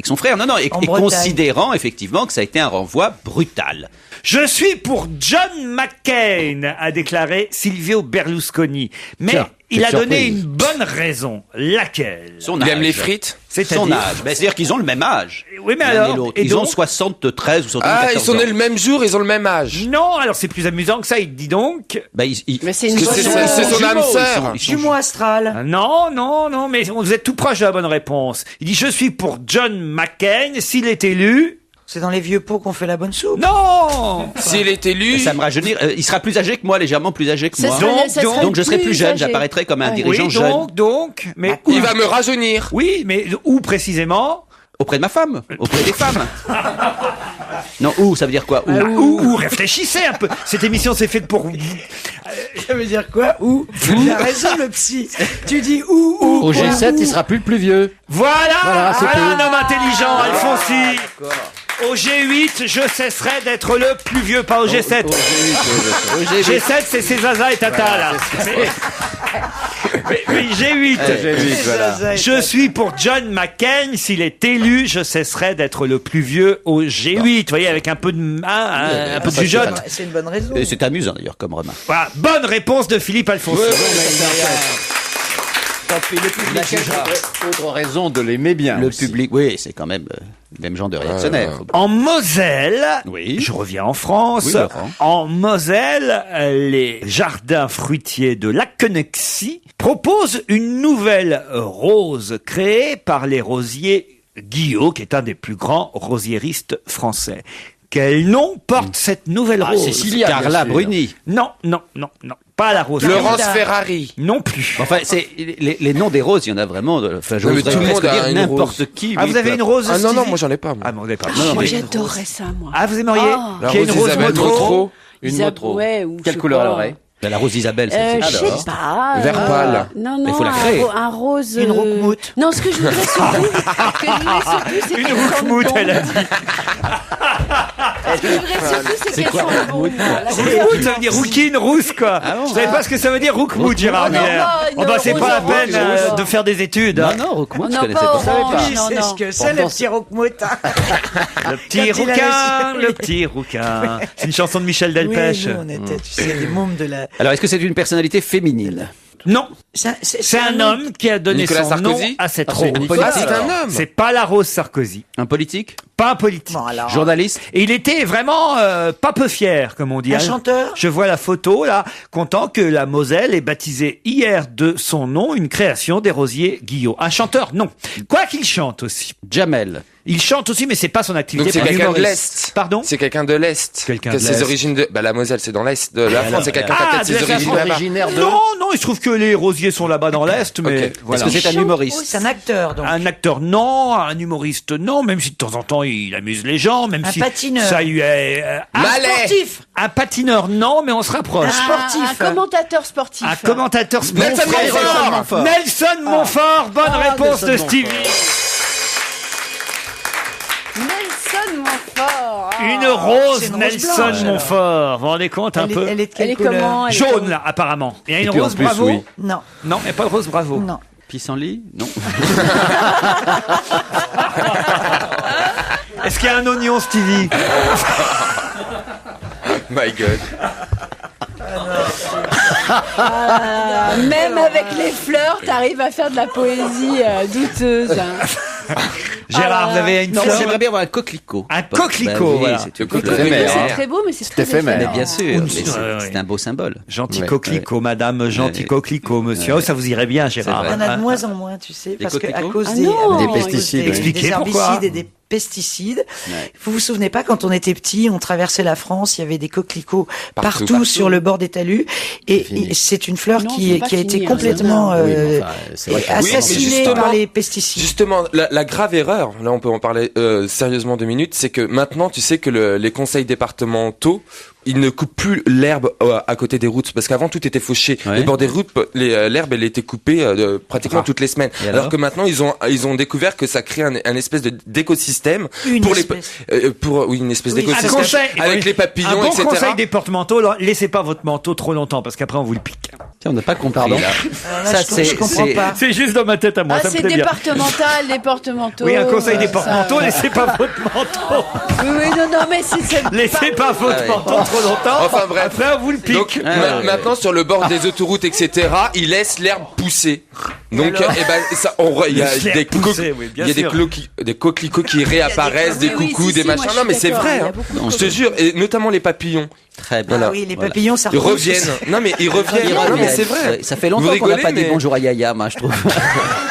son frère. Et considérant effectivement que ça a été un renvoi brutal. Je suis pour John McCain, a déclaré Silvio Berlusconi. Mais il a donné une bonne raison. Laquelle? Il aime les frites? Son âge. C'est-à-dire qu'ils ont le même âge. Oui, mais alors? Ils ont 73 ou 74 ans. Ils sont nés le même jour, ils ont le même âge. Non, alors c'est plus amusant que ça, il dit donc. Mais c'est son âme sœur. Jumeau astral. Non, mais vous êtes tout proche de la bonne réponse. Il dit, je suis pour John McCain, s'il est élu. C'est dans les vieux pots qu'on fait la bonne soupe. Non! S'il est élu. Ça me rajeunit. Il sera plus âgé que moi, légèrement plus âgé que moi. Donc je serai plus jeune, j'apparaîtrai comme un dirigeant jeune. Donc, mais il va me rajeunir. Oui, mais où précisément? Auprès de ma femme, auprès des femmes. Non, où, ça veut dire quoi? Où réfléchissez un peu. Cette émission c'est faite pour... Ça veut dire quoi? Où? Il a raison le psy. Tu dis où? Au G7, il sera plus le plus vieux. Voilà un homme intelligent, Alfonsi. Au G8, je cesserai d'être le plus vieux, pas au G7. Au G8. G7, c'est Zaza et Tata, là. Mais G8. Voilà. Je suis pour John McCain. S'il est élu, je cesserai d'être le plus vieux au G8. Vous voyez, avec un peu de, un peu de jugeote. C'est une bonne raison. Et c'est amusant, d'ailleurs, comme remarque. Voilà. Bonne réponse de Philippe Alfonsi. Il a autre raison de l'aimer bien. Le public, oui, c'est quand même le même genre de réactionnaire. En Moselle, oui. Je reviens en France, oui, en Moselle, les jardins fruitiers de Laquenexy proposent une nouvelle rose créée par les rosiers Guillot, qui est un des plus grands rosiéristes français. Quel nom porte cette nouvelle rose? Cécilia, Carla Bruni. Non. Pas la rose. Laurence Ferrari. Non plus. Enfin, c'est les noms des roses, il y en a vraiment. Enfin, je mais tout le monde a n'importe qui. Ah, vous avez une rose? Ah non, moi j'en ai pas. Moi. Ah, mais on n'avez pas. Moi j'adorerais ça, moi. Ah, vous aimeriez? Qui est une rose Motro. Une Motro. Ouais, ou quelle couleur elle aurait? La rose Isabelle, je sais pas. Vert pâle. Non, il faut la créer. Un rose. Une roukmout. Non, ce que je voudrais surtout, c'est une roukmout, elle a dit. Ce que je voudrais surtout, c'est qu'elle soit bonne. Roukmout, ça veut dire rouquine, rousse, quoi. Vous savez pas ce que ça veut dire roukmout, Gérard Miller? Oh bah c'est pas la peine de faire des études. Non, roukmout, je connaissais pas. C'est ce que c'est le petit roukmout. Le petit rouquin. C'est une chanson de Michel Delpech. Oui, nous, on était, tu sais, les mômes de la... Alors, est-ce que c'est une personnalité féminine? Non. C'est un homme qui a donné Nicolas son Sarkozy nom à cette rose. C'est un homme. C'est pas la rose Sarkozy. Un politique? Pas un politique. Bon, alors... Journaliste? Et il était vraiment pas peu fier, comme on dit. Un chanteur? Je vois la photo, là, content que la Moselle ait baptisé hier de son nom une création des rosiers Guillot. Un chanteur? Non. Quoi qu'il chante aussi. Jamel. Il chante aussi, mais c'est pas son activité. Donc c'est quelqu'un de l'Est. Pardon? C'est quelqu'un de l'Est. Quelqu'un de l'Est. Ses origines de... la Moselle, c'est dans l'Est de la France. C'est quelqu'un qui a peut-être ses origines là-bas. Non, il se trouve que les rosiers sont là-bas dans l'Est, mais okay. voilà. Est-ce que c'est un humoriste? C'est un acteur, donc. Un acteur, non. Un humoriste, non. Même si de temps en temps, il amuse les gens. Même un si patineur. Ça y est. Un sportif. Un patineur, non, mais on se rapproche. Un sportif. Un commentateur sportif. Un commentateur sportif. Nelson Montfort. Nelson Montfort. Bonne réponse de Stevie. Nelson Montfort. Une rose Nelson Montfort. Vous vous rendez compte un peu? Elle est de quelle couleur? Jaune, là, apparemment. Il y a une rose Bravo? Oui. Non. Non, il n'y a pas de rose Bravo. Non. Pissenlit? Non. Est-ce qu'il y a un oignon, Stevie? My God. Même avec les fleurs, t'arrives à faire de la poésie douteuse. Gérard, vous avez une Non, fleur? j'aimerais bien avoir un coquelicot. Un coquelicot, oui, voilà. c'est une C'est très beau, mais c'est très éphémère. Mais bien sûr, c'est un beau symbole. Gentil coquelicot, madame, gentil coquelicot, monsieur. Oh, ça vous irait bien, Gérard. Il y en a de moins en moins, tu sais, parce qu'à cause Ah des non, pesticides, Expliquez des pourquoi. herbicides et des pesticides. Vous vous souvenez pas, quand on était petit, on traversait la France, il y avait des coquelicots partout sur le bord des talus, et c'est une fleur qui a été complètement assassinée par les pesticides. Justement, la grave erreur, là on peut en parler sérieusement 2 minutes, c'est que maintenant tu sais que les conseils départementaux, ils ne coupent plus l'herbe à côté des routes, parce qu'avant tout était fauché. Les bords des routes, l'herbe elle était coupée pratiquement toutes les semaines. Alors que maintenant ils ont découvert que ça crée un espèce d'écosystème une espèce d'écosystème avec les papillons, un bon etc. conseil départementaux, laissez pas votre manteau trop longtemps parce qu'après on vous le pique. On n'a pas compris là. Je comprends pas. C'est juste dans ma tête à moi. Ah, ça me c'est plaît bien. départemental, départementaux. Oui, un conseil départementaux, laissez pas votre manteau. Oui, non, mais c'est laissez pas votre manteau trop longtemps. Enfin bref. Après on vous le pique. Donc maintenant sur le bord des autoroutes, etc., ils laissent l'herbe pousser. Donc il y a des coquelicots qui réapparaissent, des coucous, des machins. Non mais c'est vrai, je te jure, et notamment les papillons. Très bien. Ah oui, les papillons, ça ils reviennent. Non mais ils reviennent. Non mais c'est vrai. Ça fait longtemps qu'on n'a pas dit bonjour à Yaya, moi je trouve.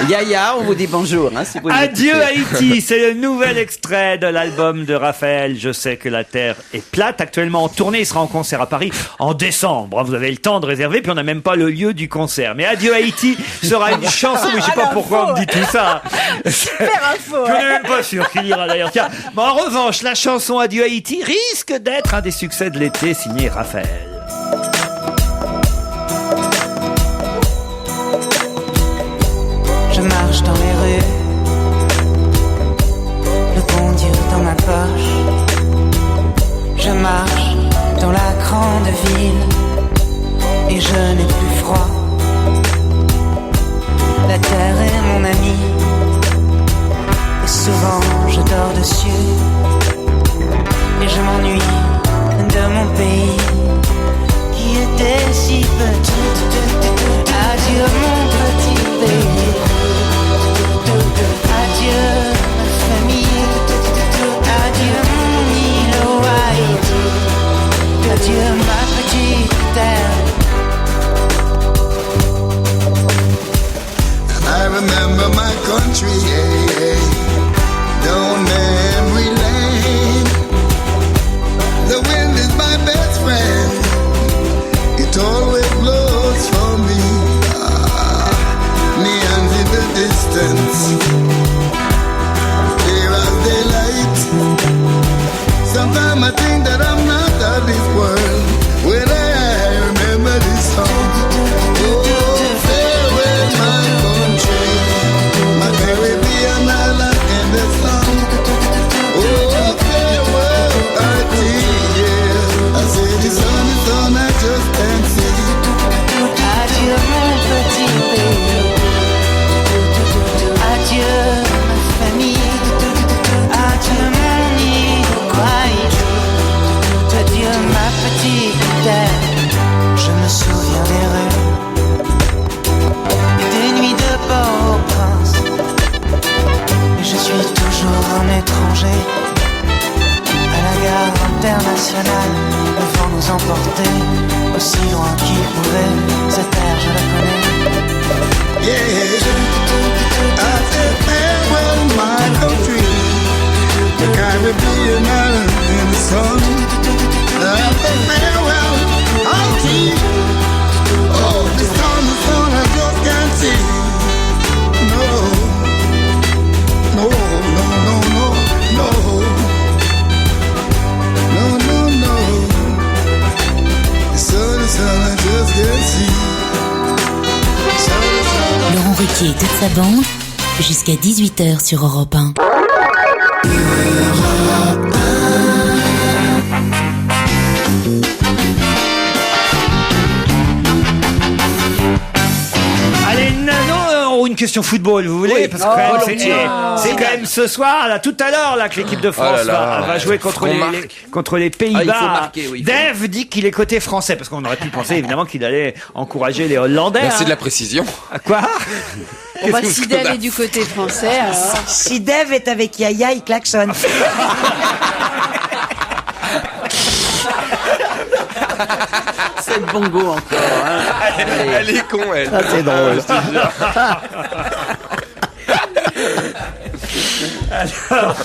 Yaya, on vous dit bonjour. Hein, si vous Adieu Haïti, c'est le nouvel extrait de l'album de Raphaël. Je sais que la terre est plate. Actuellement en tournée, il sera en concert à Paris en décembre. Vous avez le temps de réserver, puis on n'a même pas le lieu du concert. Mais Adieu Haïti sera une chanson. Mais je sais pas pourquoi on me dit tout ça. Super info. Je n'ai même pas sûr qu'il ira d'ailleurs. Tiens, mais en revanche, la chanson Adieu Haïti risque d'être un des succès de l'été, signé Raphaël. Je marche dans les rues, le bon Dieu dans ma poche. Je marche dans la grande ville et je n'ai plus froid. La terre est mon ami et souvent je dors dessus. Et je m'ennuie de mon pays qui était si petit. Adieu mon petit pays. Adieu ma famille. Adieu mon île au Haïti. Adieu ma petite terre. I remember my country, down memory lane. The wind is my best friend. It always blows for me. Neons in the distance, clear as daylight. Sometimes I think that I'm not of this world when I remember this song. Oh, farewell my country, my Caribbean island in the sun. Oh, farewell Haiti, yeah. I say the sun is on, I just can't see. Adieu mon petit pays. Adieu ma famille. Adieu mon île au Haïti. Adieu ma petite terre. Je me souviens des rues et des nuits de Port-au-Prince. Mais je suis toujours un étranger. À la gare internationale, le vent nous emportait aussi loin qu'il pouvait. Cette terre, je la connais. Yeah, I said farewell my country, the Caribbean island in the sun. I said farewell Haiti. Oh, the sun I just can't see. No, no, no, no, no, no, no, no, no. The sun I just can't see. Laurent Ruquier et toute sa bande, jusqu'à 18h sur Europe 1. Allez, une question football, vous voulez? Parce que c'est quand même ce soir, là, tout à l'heure, là, que l'équipe de France va jouer contre les Pays-Bas. il faut marquer, oui. Dave dit qu'il est côté français, parce qu'on aurait pu penser évidemment qu'il allait encourager les Hollandais. Merci de la précision. À quoi? Si Dave est du côté français, alors... Si Dave est avec Yaya, il klaxonne. C'est le bongo encore. Hein. Elle est con, elle. Ça, c'est drôle, je te jure. Alors,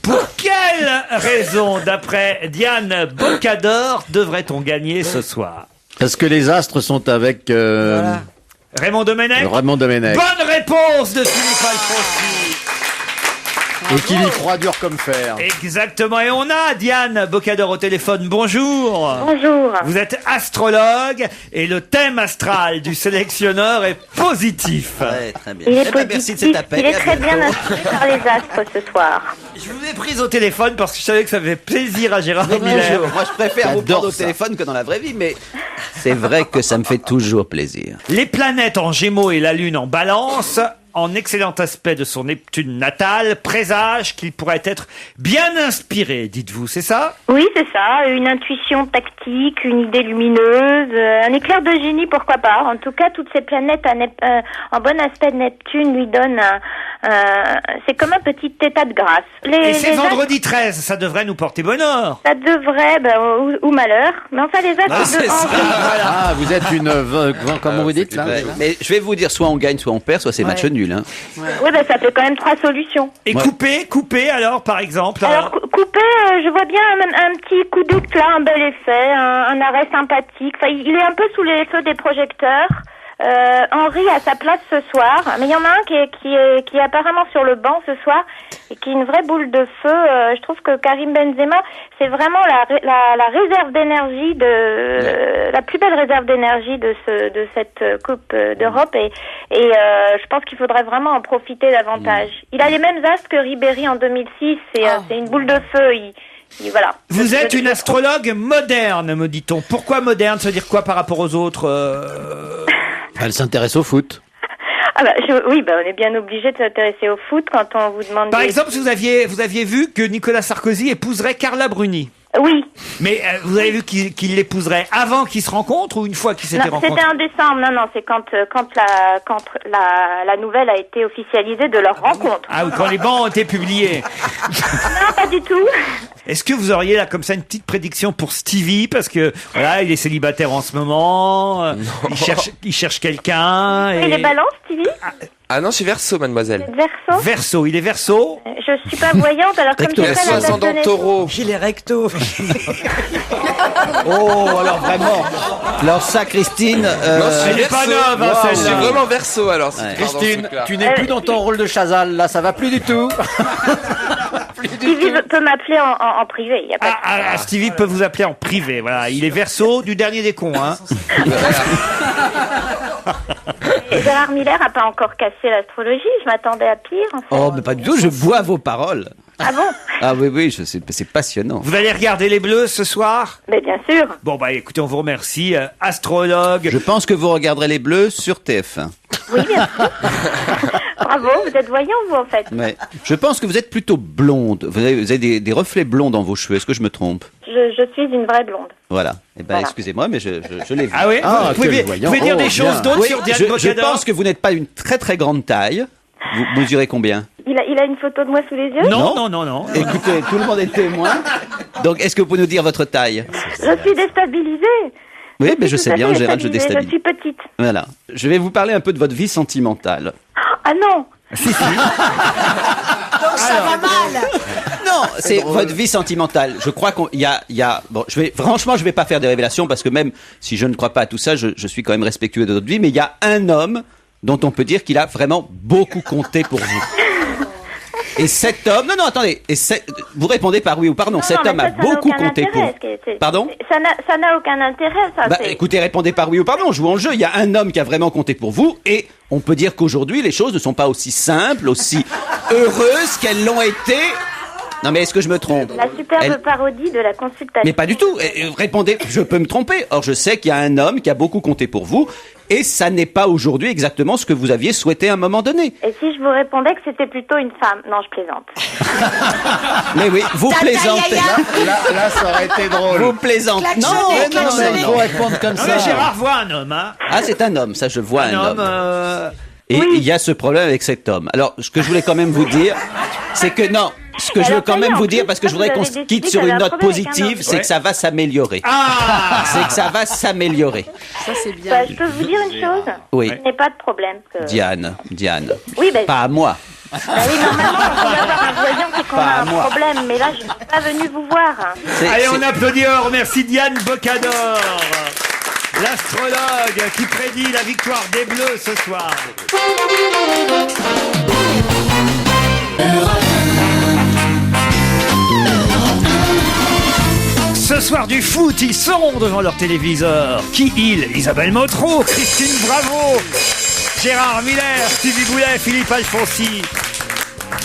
pour quelle raison, d'après Diane Bocador, devrait-on gagner ce soir? Parce que les astres sont avec Raymond Domenech. Raymond Domenech. Bonne réponse de Philippe Alfonsi. Et qu'il y croit dur comme fer. Exactement. Et on a Diane Bocador au téléphone. Bonjour. Bonjour. Vous êtes astrologue et le thème astral du sélectionneur est positif. Ouais, très bien. Il est positif. Merci de cet appel. Il est très bien inspiré par les astres ce soir. Je vous ai prise au téléphone parce que je savais que ça fait plaisir à Gérard Miller. Moi, je préfère vous prendre au téléphone que dans la vraie vie, mais c'est vrai que ça me fait toujours plaisir. Les planètes en Gémeaux et la Lune en Balance, en excellent aspect de son Neptune natal, présage qu'il pourrait être bien inspiré, dites-vous, c'est ça? Oui, c'est ça. Une intuition tactique, une idée lumineuse, un éclair de génie, pourquoi pas. En tout cas, toutes ces planètes en bon aspect de Neptune lui donnent c'est comme un petit état de grâce. Et c'est vendredi 13, ça devrait nous porter bonheur. Ça devrait, ou malheur. Mais enfin, les astres de Henri... Ah, vous êtes une... comment vous dites, là? Mais je vais vous dire, soit on gagne, soit on perd, soit c'est match nul. Hein. Oui, ça fait quand même 3 solutions. Et couper alors, par exemple. Alors, couper, je vois bien un petit coup d'éclat, un bel effet, un arrêt sympathique. Enfin, il est un peu sous les feux des projecteurs. Henri a sa place ce soir, mais il y en a un qui est apparemment sur le banc ce soir et qui est une vraie boule de feu. Je trouve que Karim Benzema, c'est vraiment la réserve d'énergie la plus belle réserve d'énergie de cette Coupe d'Europe et je pense qu'il faudrait vraiment en profiter davantage. Il a les mêmes astres que Ribéry en 2006. C'est une boule de feu. Voilà. Vous êtes une astrologue moderne, me dit-on. Pourquoi moderne? Ça veut dire quoi par rapport aux autres Elle s'intéresse au foot. On est bien obligé de s'intéresser au foot quand on vous demande... Par exemple, vous aviez vu que Nicolas Sarkozy épouserait Carla Bruni. Oui. Mais vous avez vu qu'il l'épouserait avant qu'ils se rencontrent ou une fois qu'ils s'étaient rencontrés? C'était en décembre. Non, c'est quand la nouvelle a été officialisée de leur rencontre. Ah oui, quand les bancs ont été publiés. Non, pas du tout. Est-ce que vous auriez là comme ça une petite prédiction pour Stevie, parce que voilà, il est célibataire en ce moment, il cherche quelqu'un. Il est balance, Stevie? Ah non, je suis Verseau, mademoiselle. Verseau? Verseau, il est Verseau. Je suis pas voyante, alors comme tu sais la ascendant Taureau. Il est recto. Oh, alors vraiment. Alors ça, Christine... Non, je suis pas neuve, hein, je suis vraiment Verseau, alors. Ouais. Christine, tu n'es plus dans ton rôle de Chazal, là, ça va plus du tout. Stevie peut m'appeler en privé. Y a pas de... Stevie peut vous appeler en privé, voilà. Il est Verseau du dernier des cons, hein. Et Gérard Miller a pas encore cassé l'astrologie, je m'attendais à pire. En fait. Oh, mais pas du tout, je bois vos paroles. Ah bon? Ah oui, c'est passionnant. Vous allez regarder les Bleus ce soir? Mais bien sûr. Bon, écoutez, on vous remercie, astrologue. Je pense que vous regarderez les Bleus sur TF1. Oui, bien sûr. Bravo, vous êtes voyant, vous, en fait. Ouais. Je pense que vous êtes plutôt blonde. Vous avez des reflets blonds dans vos cheveux. Est-ce que je me trompe? Je suis une vraie blonde. Voilà. Voilà. Excusez-moi, mais je l'ai vu. Ah oui? Vous pouvez dire des choses d'autres sur Diane Bocador? Je pense que vous n'êtes pas une très très grande taille. Vous mesurez combien? Il a une photo de moi sous les yeux? Non. Écoutez, tout le monde est témoin. Donc, est-ce que vous pouvez nous dire votre taille? Je suis déstabilisée. Oui, mais je sais bien, en général, je déstabilise. Je suis petite. Voilà. Je vais vous parler un peu de votre vie sentimentale. Ah non! Si. Donc ça va mal. Non, c'est votre vie sentimentale. Je crois qu'il y a bon, franchement, je vais pas faire des révélations parce que même si je ne crois pas à tout ça, je suis quand même respectueux de votre vie, mais il y a un homme dont on peut dire qu'il a vraiment beaucoup compté pour vous. Et cet homme, non, attendez, vous répondez par oui ou par non. Cet homme a beaucoup compté pour vous. Pardon? Ça n'a aucun intérêt, ça. Écoutez, répondez par oui ou par non, jouons le jeu. Il y a un homme qui a vraiment compté pour vous et on peut dire qu'aujourd'hui, les choses ne sont pas aussi simples, aussi heureuses qu'elles l'ont été Non, mais est-ce que je me trompe? La superbe parodie de la consultation. Mais pas du tout. Répondez, je peux me tromper. Or, je sais qu'il y a un homme qui a beaucoup compté pour vous, et ça n'est pas aujourd'hui exactement ce que vous aviez souhaité à un moment donné. Et si je vous répondais que c'était plutôt une femme? Non, je plaisante. Mais oui, vous plaisantez. Là, ça aurait été drôle. Vous plaisantez. Non, il faut répondre comme ça. Gérard voit un homme, hein. Ah, c'est un homme, ça je vois un homme. Et Oui. il y a ce problème avec cet homme. Alors, ce que je voulais quand même vous dire, c'est que non, ce que je veux quand même vous dire, parce que je voudrais qu'on se quitte sur une note positive, c'est que ça va s'améliorer. C'est que ça va s'améliorer. Ça, c'est bien. Bah, je peux vous dire une chose? Oui. Ce n'est pas de problème. Diane. Oui, ben. Pas à moi. Bah oui, normalement, on peut avoir un voisin, c'est qu'on Pas a à un moi. problème. Mais là, je ne suis pas venue vous voir. Allez, on applaudit, on remercie Diane Bocador, l'astrologue qui prédit la victoire des Bleus ce soir. Ce soir du foot, ils seront devant leur téléviseur. Qui ils? Isabelle Motro, Christine Bravo, Gérard Miller, Stevie Boulet, Philippe Alfonsi.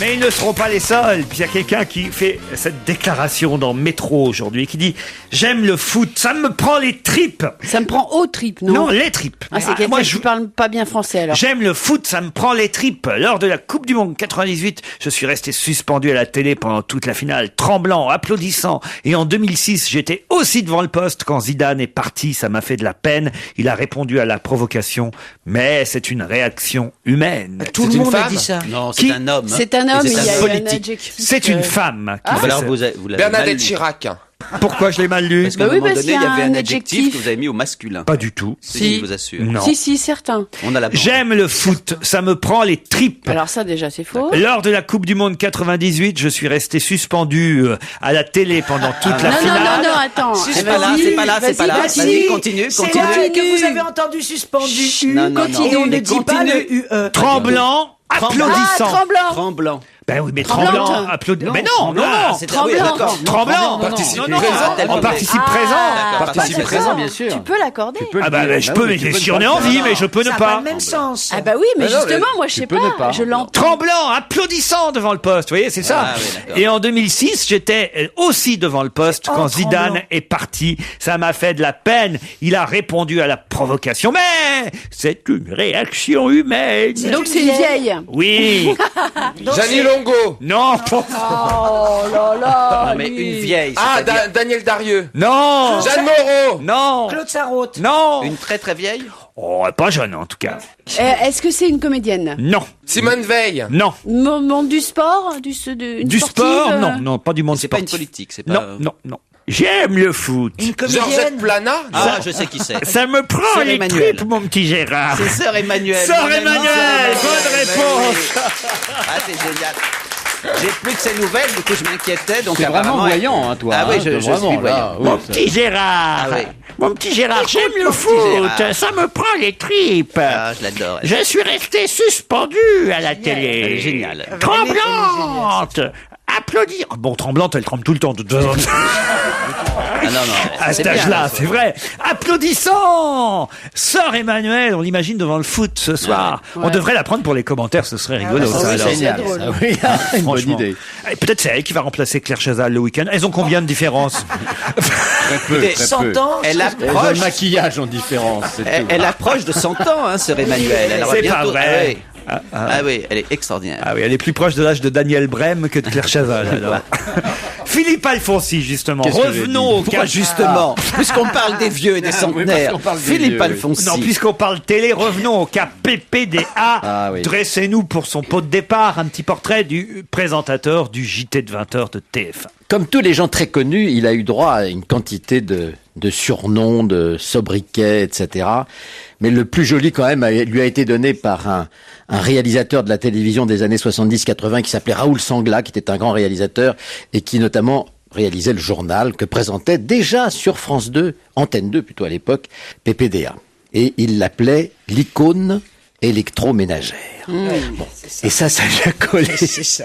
Mais ils ne seront pas les seuls. Puis il y a quelqu'un qui fait cette déclaration dans Métro aujourd'hui, qui dit « J'aime le foot, ça me prend les tripes ». Ça me prend aux tripes, non? Non, les tripes. Ah, c'est quelqu'un qui parle pas bien français, alors. J'aime le foot, ça me prend les tripes. Lors de la Coupe du Monde 98, je suis resté suspendu à la télé pendant toute la finale, tremblant, applaudissant. Et en 2006, j'étais aussi devant le poste quand Zidane est parti. Ça m'a fait de la peine. Il a répondu à la provocation, mais c'est une réaction humaine. Tout le monde a dit ça. Non, c'est un homme. C'est un homme, il y a un politique. adjectif. C'est une femme. Ah, alors vous l'avez mal Bernadette lu. Chirac. Pourquoi je l'ai mal lu? Parce qu'à un moment donné, il y avait un adjectif que vous avez mis au masculin. Pas du tout. Si, je vous assure. Non. Si, certain. On a la bande. J'aime le foot, ça me prend les tripes. Alors ça, déjà, c'est faux. Lors de la Coupe du Monde 98, je suis resté suspendu à la télé pendant toute la finale. Non, attends. C'est pas là. Vas-y, continue. C'est là que vous avez entendu suspendu. Non, Et on ne dit pas le UE. Tremblant, applaudissant. Tremblant. Ben oui, mais tremblant, applaudissant. Mais non, tremblant. On participe présent. Participe présent, bien sûr. Tu peux l'accorder. Ah bah je peux, mais si on est en vie, mais je peux ne Ça n'a pas. pas le même sens. Ah bah oui, mais justement, moi, je sais pas. Je l'entends. Tremblant, applaudissant devant le poste, vous voyez, c'est ça. Ah, oui, d'accord. Et en 2006, j'étais aussi devant le poste quand Zidane est parti. Ça m'a fait de la peine. Il a répondu à la provocation, mais c'est une réaction humaine. Donc c'est une vieille. Oui. Gianni Longo. Non. Oh là là. Non, mais une vieille. Ah, c'est-à-dire Daniel Darieux. Non. Jeanne Moreau. Non. Claude Sarraute. Non. une très très vieille. Oh, pas jeune en tout cas. Est-ce que c'est une comédienne? Non. Simone Veil. Non. Monde du sport? Une Du sportive, sport? Non, pas du monde C'est pas sportif. une politique, c'est pas. Non. J'aime le foot. Une comédienne. Georgette Plana. Ah, je sais qui c'est. Ça me prend Sœur les Emmanuel. tripes, mon petit Gérard. C'est Sœur Emmanuel. Sœur Mon ami, Emmanuel, Sœur bonne Emmanuel. réponse. Ah, c'est génial. J'ai plus que ces nouvelles, du coup je m'inquiétais. Donc C'est vraiment apparemment, voyant, hein, toi. Ah oui, hein, je vraiment, suis là, voyant. oui, Mon ça- petit Gérard. Ah oui. Mon petit Gérard, j'aime le Mon foot. petit Gérard. Ça me prend les tripes. Ah, je l'adore. Je suis resté suspendu à la télé. Elle est géniale. Tremblante. Applaudir. Bon, tremblante, elle tremble tout le temps. De toute façon. Ah non, non. À cet c'est bien, âge-là, ça. c'est vrai. Applaudissant. Sœur Emmanuel, on l'imagine devant le foot ce soir. Ouais. On devrait la prendre pour les commentaires, ce serait rigolo. ouais, ça, c'est alors. génial. drôle. Ah oui, une bonne Franchement. idée. Et peut-être c'est elle qui va remplacer Claire Chazal le week-end. Elles ont combien de différences? Très peu, Écoutez, très 100 peu. ans. Elle Dans approche. le maquillage en différence. c'est tout. Elle approche de 100 ans, hein, Sœur Emmanuel. Elle aura C'est bientôt... pas vrai. Ah oui, elle est extraordinaire. Ah oui, elle est plus proche de l'âge de Daniel Brem que de Claire Chazal. Alors. Philippe Alfonsi, justement. Qu'est-ce que j'ai Revenons dit au Pourquoi cas justement, puisqu'on parle des vieux et des Ah oui, centenaires, parce qu'on parle des Philippe vieux, oui. Alfonsi. Non, puisqu'on parle télé, revenons au cas PPDA. Ah oui. Dressez-nous pour son pot de départ un petit portrait du présentateur du JT de 20h de TF1. Comme tous les gens très connus, il a eu droit à une quantité de surnoms, de sobriquets, etc. Mais le plus joli quand même lui a été donné par un réalisateur de la télévision des années 70-80 qui s'appelait Raoul Sangla, qui était un grand réalisateur et qui notamment réalisait le journal que présentait déjà sur France 2, Antenne 2 plutôt à l'époque, PPDA. Et il l'appelait l'icône électroménagère. Bon. Et ça lui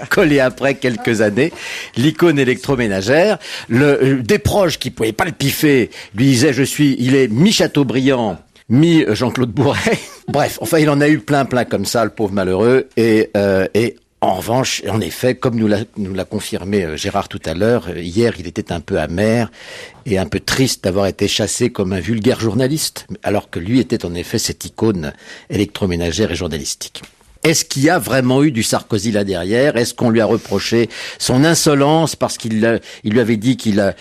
a collé après quelques années. L'icône électroménagère, des proches qui pouvaient pas le piffer, lui disaient il est mi-Chateaubriand, mi-Jean-Claude Bourret. Bref, enfin, il en a eu plein comme ça, le pauvre malheureux. Et En revanche, en effet, comme nous l'a confirmé Gérard tout à l'heure, hier, il était un peu amer et un peu triste d'avoir été chassé comme un vulgaire journaliste, alors que lui était en effet cette icône électroménagère et journalistique. Est-ce qu'il y a vraiment eu du Sarkozy là derrière? Est-ce qu'on lui a reproché son insolence parce qu'il lui avait dit qu'il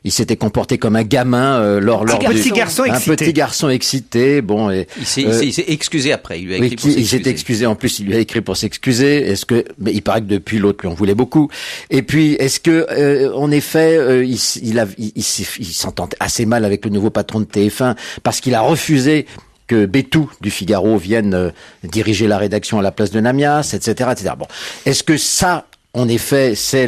s'était comporté comme un gamin lors un petit garçon excité. Bon, et il s'est excusé après. Il lui a écrit pour s'excuser. Il s'est excusé. En plus, il lui a écrit pour s'excuser. Mais il paraît que depuis l'autre lui en voulait beaucoup. Et puis, est-ce que en effet, il s'entend assez mal avec le nouveau patron de TF1 parce qu'il a refusé que Bétou du Figaro vienne diriger la rédaction à la place de Namias, etc., etc. Bon, est-ce que ça, en effet, ces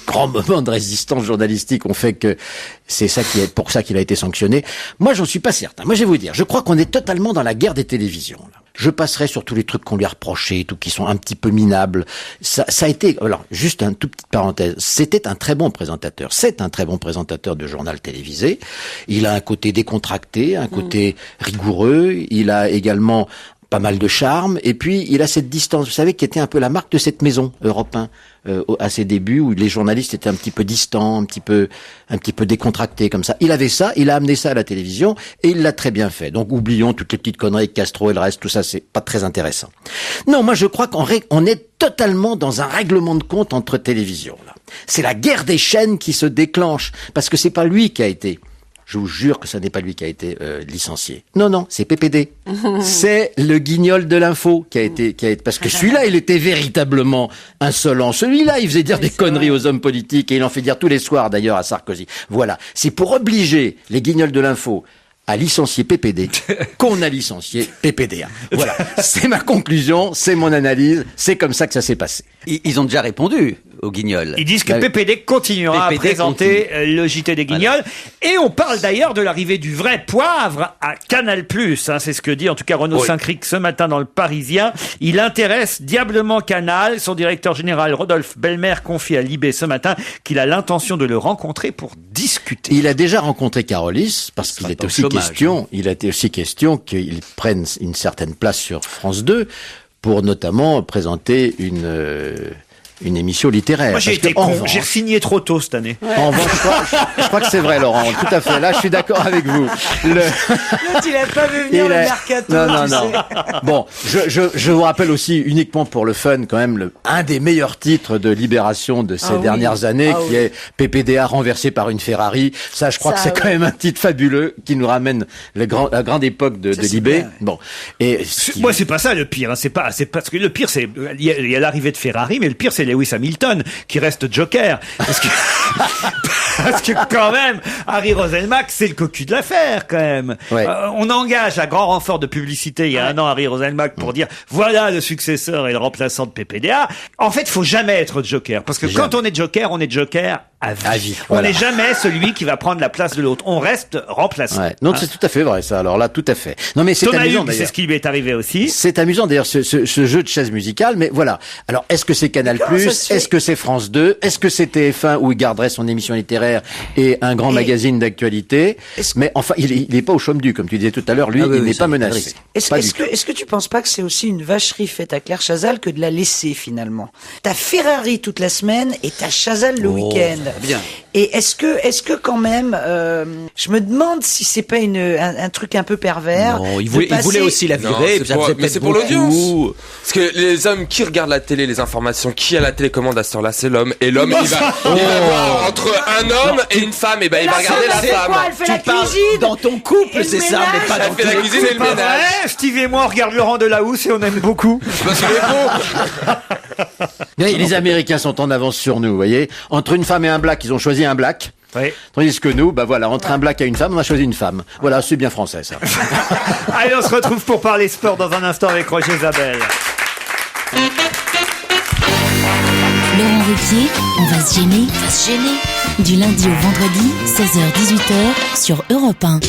grands moments de résistance journalistique ont fait que c'est pour ça qu'il a été sanctionné? Moi, j'en suis pas certain. Moi, je vais vous dire, je crois qu'on est totalement dans la guerre des télévisions, là. Je passerai sur tous les trucs qu'on lui a reprochés, tout qui sont un petit peu minables. Ça a été, alors, juste une toute petite parenthèse. C'était un très bon présentateur. C'est un très bon présentateur de journal télévisé. Il a un côté décontracté, un côté rigoureux. Il a également pas mal de charme. Et puis, il a cette distance, vous savez, qui était un peu la marque de cette maison, Europe 1. À ses débuts où les journalistes étaient un petit peu distants, un petit peu décontractés comme ça. Il avait ça, il a amené ça à la télévision et il l'a très bien fait. Donc oublions toutes les petites conneries de Castro et le reste, tout ça c'est pas très intéressant. Non, moi je crois qu'on est totalement dans un règlement de compte entre télévisions là. C'est la guerre des chaînes qui se déclenche parce que c'est pas lui qui a été. Je vous jure que ce n'est pas lui qui a été licencié. Non, c'est PPD. C'est le guignol de l'info qui a été parce que celui-là, il était véritablement insolent. Celui-là, il faisait dire des conneries aux hommes politiques et il en fait dire tous les soirs d'ailleurs à Sarkozy. Voilà, c'est pour obliger les guignols de l'info à licencier PPD qu'on a licencié PPDA. Voilà, c'est ma conclusion, c'est mon analyse, c'est comme ça que ça s'est passé. Ils ont déjà répondu aux Guignols. Ils disent que PPD continuera à présenter le JT des Guignols. Voilà. Et on parle d'ailleurs de l'arrivée du vrai poivre à Canal+. C'est ce que dit en tout cas Renaud Saint-Cric ce matin dans Le Parisien. Il intéresse diablement Canal. Son directeur général Rodolphe Belmer confie à Libé ce matin qu'il a l'intention de le rencontrer pour discuter. Il a déjà rencontré Carolis parce qu'il était aussi il a été aussi question qu'il prenne une certaine place sur France 2 pour notamment présenter une émission littéraire. Moi, j'ai été con. J'ai signé trop tôt cette année. Ouais. En revanche, je crois que c'est vrai, Laurent. Tout à fait. Là, je suis d'accord avec vous. L'autre, il a pas vu venir le mercato. Non. Bon, je vous rappelle aussi, uniquement pour le fun, quand même, un des meilleurs titres de Libération de ces dernières années, qui est PPDA renversé par une Ferrari. Ça, je crois que c'est quand même un titre fabuleux qui nous ramène la grande époque de Libé. Bon. Et moi, c'est pas ça le pire. Hein. C'est parce que le pire, c'est il y a l'arrivée de Ferrari, mais le pire, c'est Lewis Hamilton qui reste Joker parce que quand même Harry Roselmack c'est le cocu de l'affaire quand même. On engage à grand renfort de publicité il y a un an Harry Roselmack pour dire voilà le successeur et le remplaçant de PPDA. En fait, faut jamais être Joker parce que quand on est Joker à vie. On n'est jamais celui qui va prendre la place de l'autre. On reste remplaçant. Non, c'est tout à fait vrai, ça. Alors là, tout à fait. Non, mais c'est amusant, d'ailleurs. C'est ce qui lui est arrivé aussi. C'est amusant, d'ailleurs, ce jeu de chaise musicale. Mais voilà. Alors, est-ce que c'est Canal+, est-ce que c'est France 2, est-ce que c'est TF1 où il garderait son émission littéraire et un grand magazine d'actualité? Mais enfin, il n'est pas au chaume du, comme tu disais tout à l'heure. Lui, il n'est pas menacé. Est-ce que tu penses pas que c'est aussi une vacherie faite à Claire Chazal que de la laisser, finalement? T'as Ferrari toute la semaine et t'as Chazal le week-end. Bien. Et est-ce que quand même, je me demande si c'est pas un truc un peu pervers. Non, il voulait aussi la virer. Mais c'est pour l'audience. Parce que les hommes qui regardent la télé, les informations, qui a la télécommande à ce temps-là, c'est l'homme. Et l'homme, il va voir entre un homme et une femme, et ben il va regarder la femme. Elle fait la cuisine dans ton couple, c'est ça, mais pas dans la cuisine et le ménage. Steve et moi, on regarde Laurent Delahousse et on aime beaucoup. Parce qu'il est beau. Les Américains sont en avance sur nous, vous voyez. Entre une femme et un black, ils ont choisi un black. Oui. Tandis que nous, entre un black et une femme, on a choisi une femme. Voilà, c'est bien français, ça. Allez, on se retrouve pour parler sport dans un instant avec Roger Zabel. Laurent Ruquier, on va se gêner. Du lundi au vendredi, 16h-18h, sur Europe 1.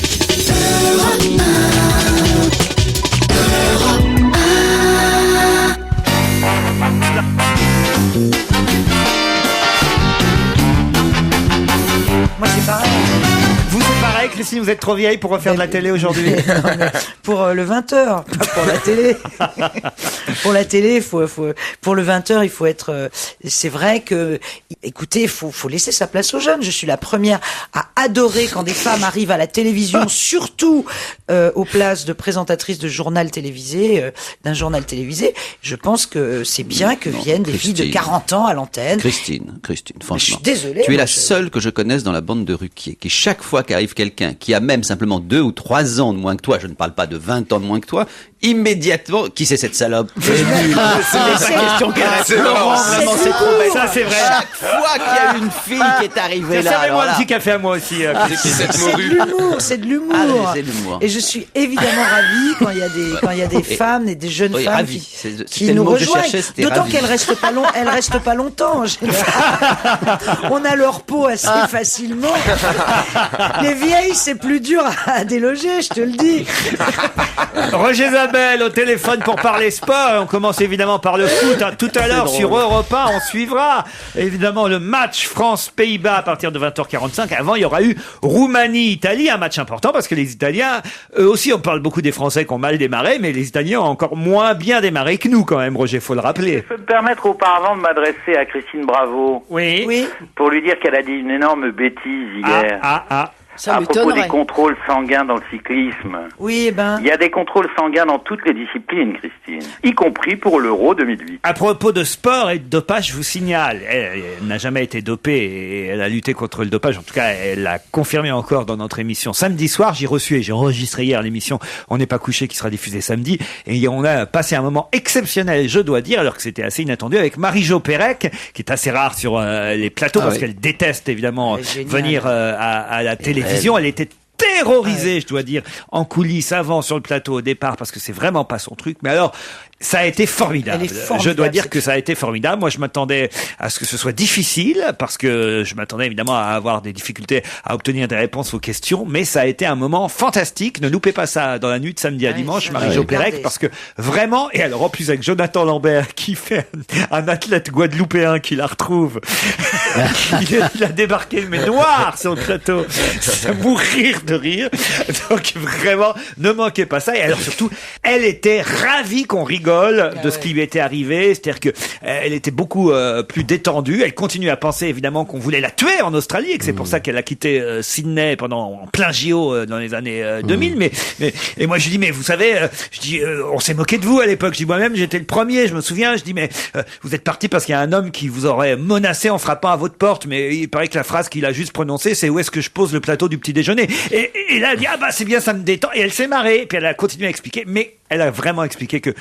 Moi, c'est pareil. Vous, c'est pareil, Christophe Francine, vous êtes trop vieille pour refaire de la télé aujourd'hui. Pour le 20h, pas pour la télé. Pour la télé, pour le 20h, il faut être... c'est vrai que, écoutez, faut laisser sa place aux jeunes. Je suis la première à adorer quand des femmes arrivent à la télévision, surtout aux places de présentatrices de journal télévisé, d'un journal télévisé. Je pense que c'est bien que viennent des filles de 40 ans à l'antenne. Christine, franchement. Je suis désolée. Tu es la seule que je connaisse dans la bande de Ruquier, qui chaque fois qu'arrive quelqu'un qui a même simplement 2 ou 3 ans de moins que toi, je ne parle pas de 20 ans de moins que toi, immédiatement, qui c'est cette salope? C'est la question qu'elle reste. Vraiment, c'est trop bête. Ça, c'est vrai. Chaque fois qu'il y a une fille qui est arrivée là. Servez-moi un petit café à moi aussi. C'est de l'humour. Ah, c'est de l'humour. Et je suis évidemment ravie quand il y a des femmes et des jeunes femmes qui nous rejoignent. D'autant qu'elles restent pas longtemps en général. On a leur peau assez facilement. Les vieilles, c'est plus dur à déloger, je te le dis. Roger Zabel au téléphone pour parler sport. On commence évidemment par le foot. Tout à l'heure sur Europe 1, on suivra évidemment le match France-Pays-Bas à partir de 20h45. Avant, il y aura eu Roumanie-Italie, un match important parce que les Italiens, eux aussi, on parle beaucoup des Français qui ont mal démarré, mais les Italiens ont encore moins bien démarré que nous quand même, Roger, faut le rappeler. Je peux me permettre auparavant de m'adresser à Christine Bravo. Oui. Pour lui dire qu'elle a dit une énorme bêtise hier. Ça à propos des contrôles sanguins dans le cyclisme. Oui, il y a des contrôles sanguins dans toutes les disciplines, Christine, y compris pour l'Euro 2008. À propos de sport et de dopage, je vous signale, elle n'a jamais été dopée et elle a lutté contre le dopage. En tout cas, elle l'a confirmé encore dans notre émission samedi soir. J'ai reçu et j'ai enregistré hier l'émission On n'est pas couché qui sera diffusée samedi. Et on a passé un moment exceptionnel, je dois dire, alors que c'était assez inattendu, avec Marie-Jo Pérec, qui est assez rare sur les plateaux parce qu'elle déteste évidemment venir à la télévision. Elle était terrorisée, je dois dire, en coulisses, avant, sur le plateau, au départ, parce que c'est vraiment pas son truc. Mais alors, ça a été formidable. Je dois dire que ça a été formidable. Moi, je m'attendais à ce que ce soit difficile, parce que je m'attendais évidemment à avoir des difficultés à obtenir des réponses aux questions, mais ça a été un moment fantastique. Ne loupez pas ça dans la nuit de samedi à dimanche, Marie-Jo Pérec, parce que vraiment, et alors en plus avec Jonathan Lambert, qui fait un athlète guadeloupéen qui la retrouve, il a débarqué, mais noir sur le plateau, c'est mourir de rire. Donc vraiment, ne manquez pas ça. Et alors surtout, elle était ravie qu'on rigole de ce qui lui était arrivé, c'est-à-dire que elle était beaucoup plus détendue. Elle continue à penser évidemment qu'on voulait la tuer en Australie et que c'est pour ça qu'elle a quitté Sydney en plein JO dans les années 2000. Mais et moi je lui dis mais vous savez, on s'est moqué de vous à l'époque. Je dis moi-même j'étais le premier, je me souviens. Je dis mais vous êtes parti parce qu'il y a un homme qui vous aurait menacé en frappant à votre porte. Mais il paraît que la phrase qu'il a juste prononcée c'est où est-ce que je pose le plateau du petit déjeuner. Et là elle dit ah bah c'est bien, ça me détend. Et elle s'est marrée. Puis elle a continué à expliquer, mais elle a vraiment expliqué que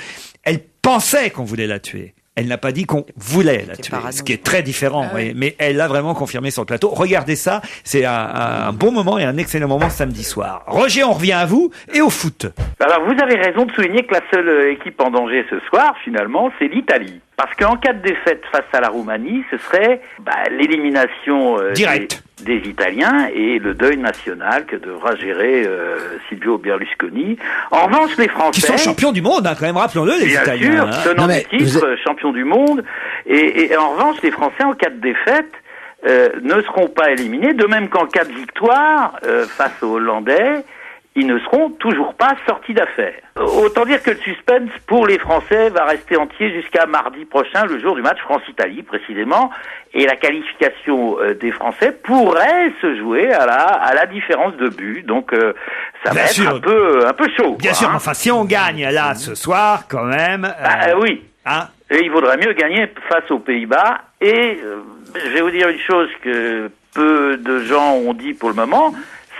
elle pensait qu'on voulait la tuer. Elle n'a pas dit qu'on voulait la tuer, ce qui est très différent. Mais elle l'a vraiment confirmé sur le plateau. Regardez ça, c'est un bon moment et un excellent moment samedi soir. Roger, on revient à vous et au foot. Alors vous avez raison de souligner que la seule équipe en danger ce soir, finalement, c'est l'Italie. Parce qu'en cas de défaite face à la Roumanie, ce serait l'élimination directe des Italiens et le deuil national que devra gérer Silvio Berlusconi. En revanche, les Français... Qui sont champions du monde, quand même, rappelons-le, les Italiens. Bien sûr, tenant du titre, champions du monde. Et en revanche, les Français, en cas de défaite, ne seront pas éliminés. De même qu'en cas de victoire, face aux Hollandais, ils ne seront toujours pas sortis d'affaire. Autant dire que le suspense pour les Français va rester entier jusqu'à mardi prochain, le jour du match France-Italie précisément, et la qualification des Français pourrait se jouer à la différence de but. Donc ça va être un peu chaud. Bien sûr, enfin si on gagne là ce soir quand même. Oui. Et il vaudrait mieux gagner face aux Pays-Bas. Et je vais vous dire une chose que peu de gens ont dit pour le moment.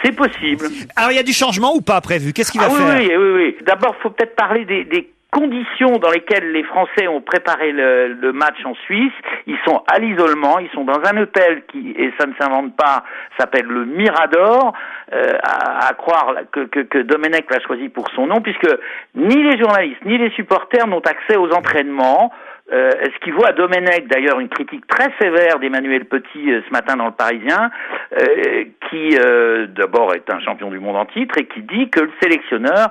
C'est possible. Alors, il y a du changement ou pas prévu? Qu'est-ce qu'il va faire? Oui. D'abord, il faut peut-être parler des conditions dans lesquelles les Français ont préparé le match en Suisse. Ils sont à l'isolement, ils sont dans un hôtel qui, et ça ne s'invente pas, s'appelle le Mirador, à croire que Domenech l'a choisi pour son nom, puisque ni les journalistes, ni les supporters n'ont accès aux entraînements. Ce qui vaut à Domenech d'ailleurs une critique très sévère d'Emmanuel Petit ce matin dans le Parisien, qui d'abord est un champion du monde en titre et qui dit que le sélectionneur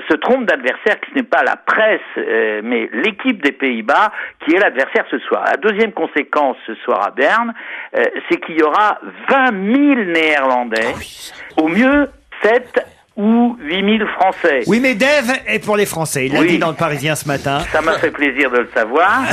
se trompe d'adversaire, que ce n'est pas la presse mais l'équipe des Pays-Bas qui est l'adversaire ce soir. La deuxième conséquence ce soir à Berne, c'est qu'il y aura 20 000 Néerlandais, au mieux 7 ou 8 000 Français. Oui, mais Dave est pour les Français. Il l'a dit dans le Parisien ce matin. Ça m'a fait plaisir de le savoir.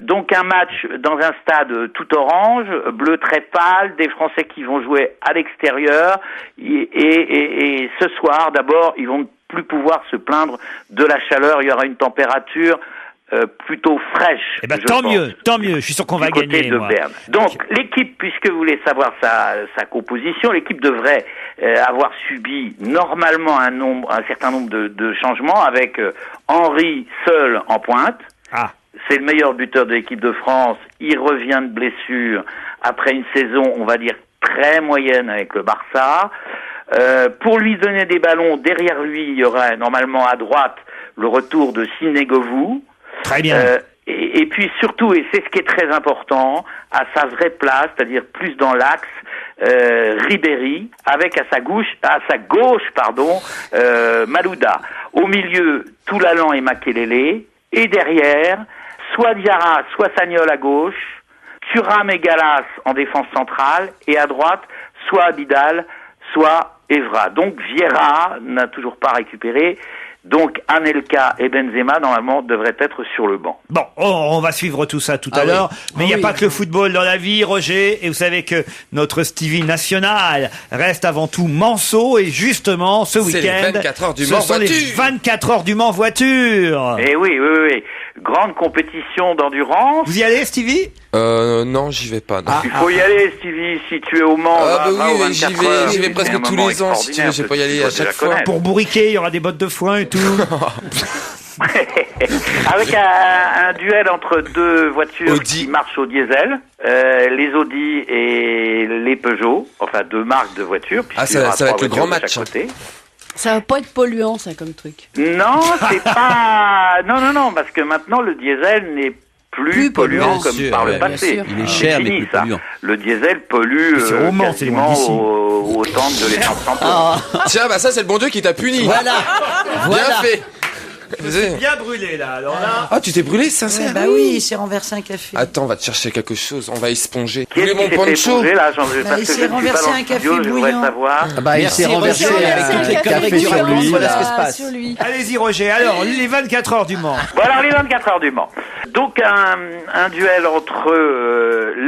Donc un match dans un stade tout orange, bleu très pâle, des Français qui vont jouer à l'extérieur. Et ce soir, d'abord, ils vont plus pouvoir se plaindre de la chaleur. Il y aura une température plutôt fraîche. Eh ben, tant mieux. Je suis sûr qu'on va gagner. De Berne. Donc, l'équipe, puisque vous voulez savoir sa composition, l'équipe devrait avoir subi normalement un certain nombre de changements avec Henry seul en pointe. C'est le meilleur buteur de l'équipe de France. Il revient de blessure après une saison, on va dire, très moyenne avec le Barça. Pour lui donner des ballons, derrière lui, il y aura normalement à droite le retour de Sinegovou. Très bien. Et puis surtout, et c'est ce qui est très important, à sa vraie place, c'est-à-dire plus dans l'axe, Ribéry, avec à sa gauche, Malouda. Au milieu, Toulalan et Makelele. Et derrière, soit Diarra, soit Sagnol à gauche, Thuram et Gallas en défense centrale, et à droite, soit Abidal, soit Evra. Donc Vieira n'a toujours pas récupéré. Donc Anelka et Benzema normalement devraient être sur le banc. Bon, on va suivre tout ça tout à l'heure, mais il n'y a pas que le football dans la vie, Roger, et vous savez que notre Stevie national reste avant tout Manceau, et justement ce week-end, les 24 heures du Mans les 24 heures du Mans voiture. Et oui. Grande compétition d'endurance. Vous y allez, Stevie? Non, j'y vais pas. Non. Il faut y aller, Stevie, si tu es au Mans. J'y vais presque tous les ans, si tu veux, je vais pas y aller à chaque fois. Pour bourriquer, il y aura des bottes de foin et tout. Avec un duel entre deux voitures qui marchent au diesel, les Audi et les Peugeot, enfin deux marques de voitures. Ça va être le grand match. Ça va pas être polluant, ça, comme truc. Non, c'est pas... Non, parce que maintenant, le diesel n'est plus polluant comme par le passé. Il est cher, mais plus polluant. Le diesel pollue quasiment autant de l'essence centrale. Tiens, ça, c'est le bon Dieu qui t'a puni. Voilà. Bien fait. C'est bien brûlé, là. Alors là... Ah, tu t'es brûlé, sincère? Oui, il s'est renversé un café. Attends, on va te chercher quelque chose. On va esponger. Qui est-ce qui s'est épongé, là? Il s'est renversé un café bouillant. Il s'est renversé avec les cafés sur lui. Voilà ce qui se passe. Allez-y, Roger. Alors, les 24 heures du Mans. Voilà, les 24 heures du Mans. Donc, un duel entre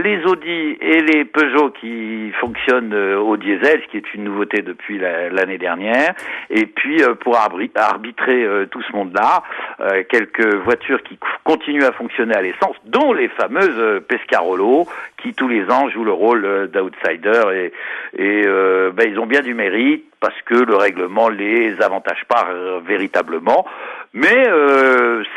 les Audi et les Peugeot qui fonctionnent au diesel, ce qui est une nouveauté depuis l'année dernière. Et puis, pour arbitrer tout ce monde-là, quelques voitures qui continuent à fonctionner à l'essence, dont les fameuses Pescarolo, qui tous les ans jouent le rôle d'outsider, et ils ont bien du mérite parce que le règlement les avantage pas véritablement. Mais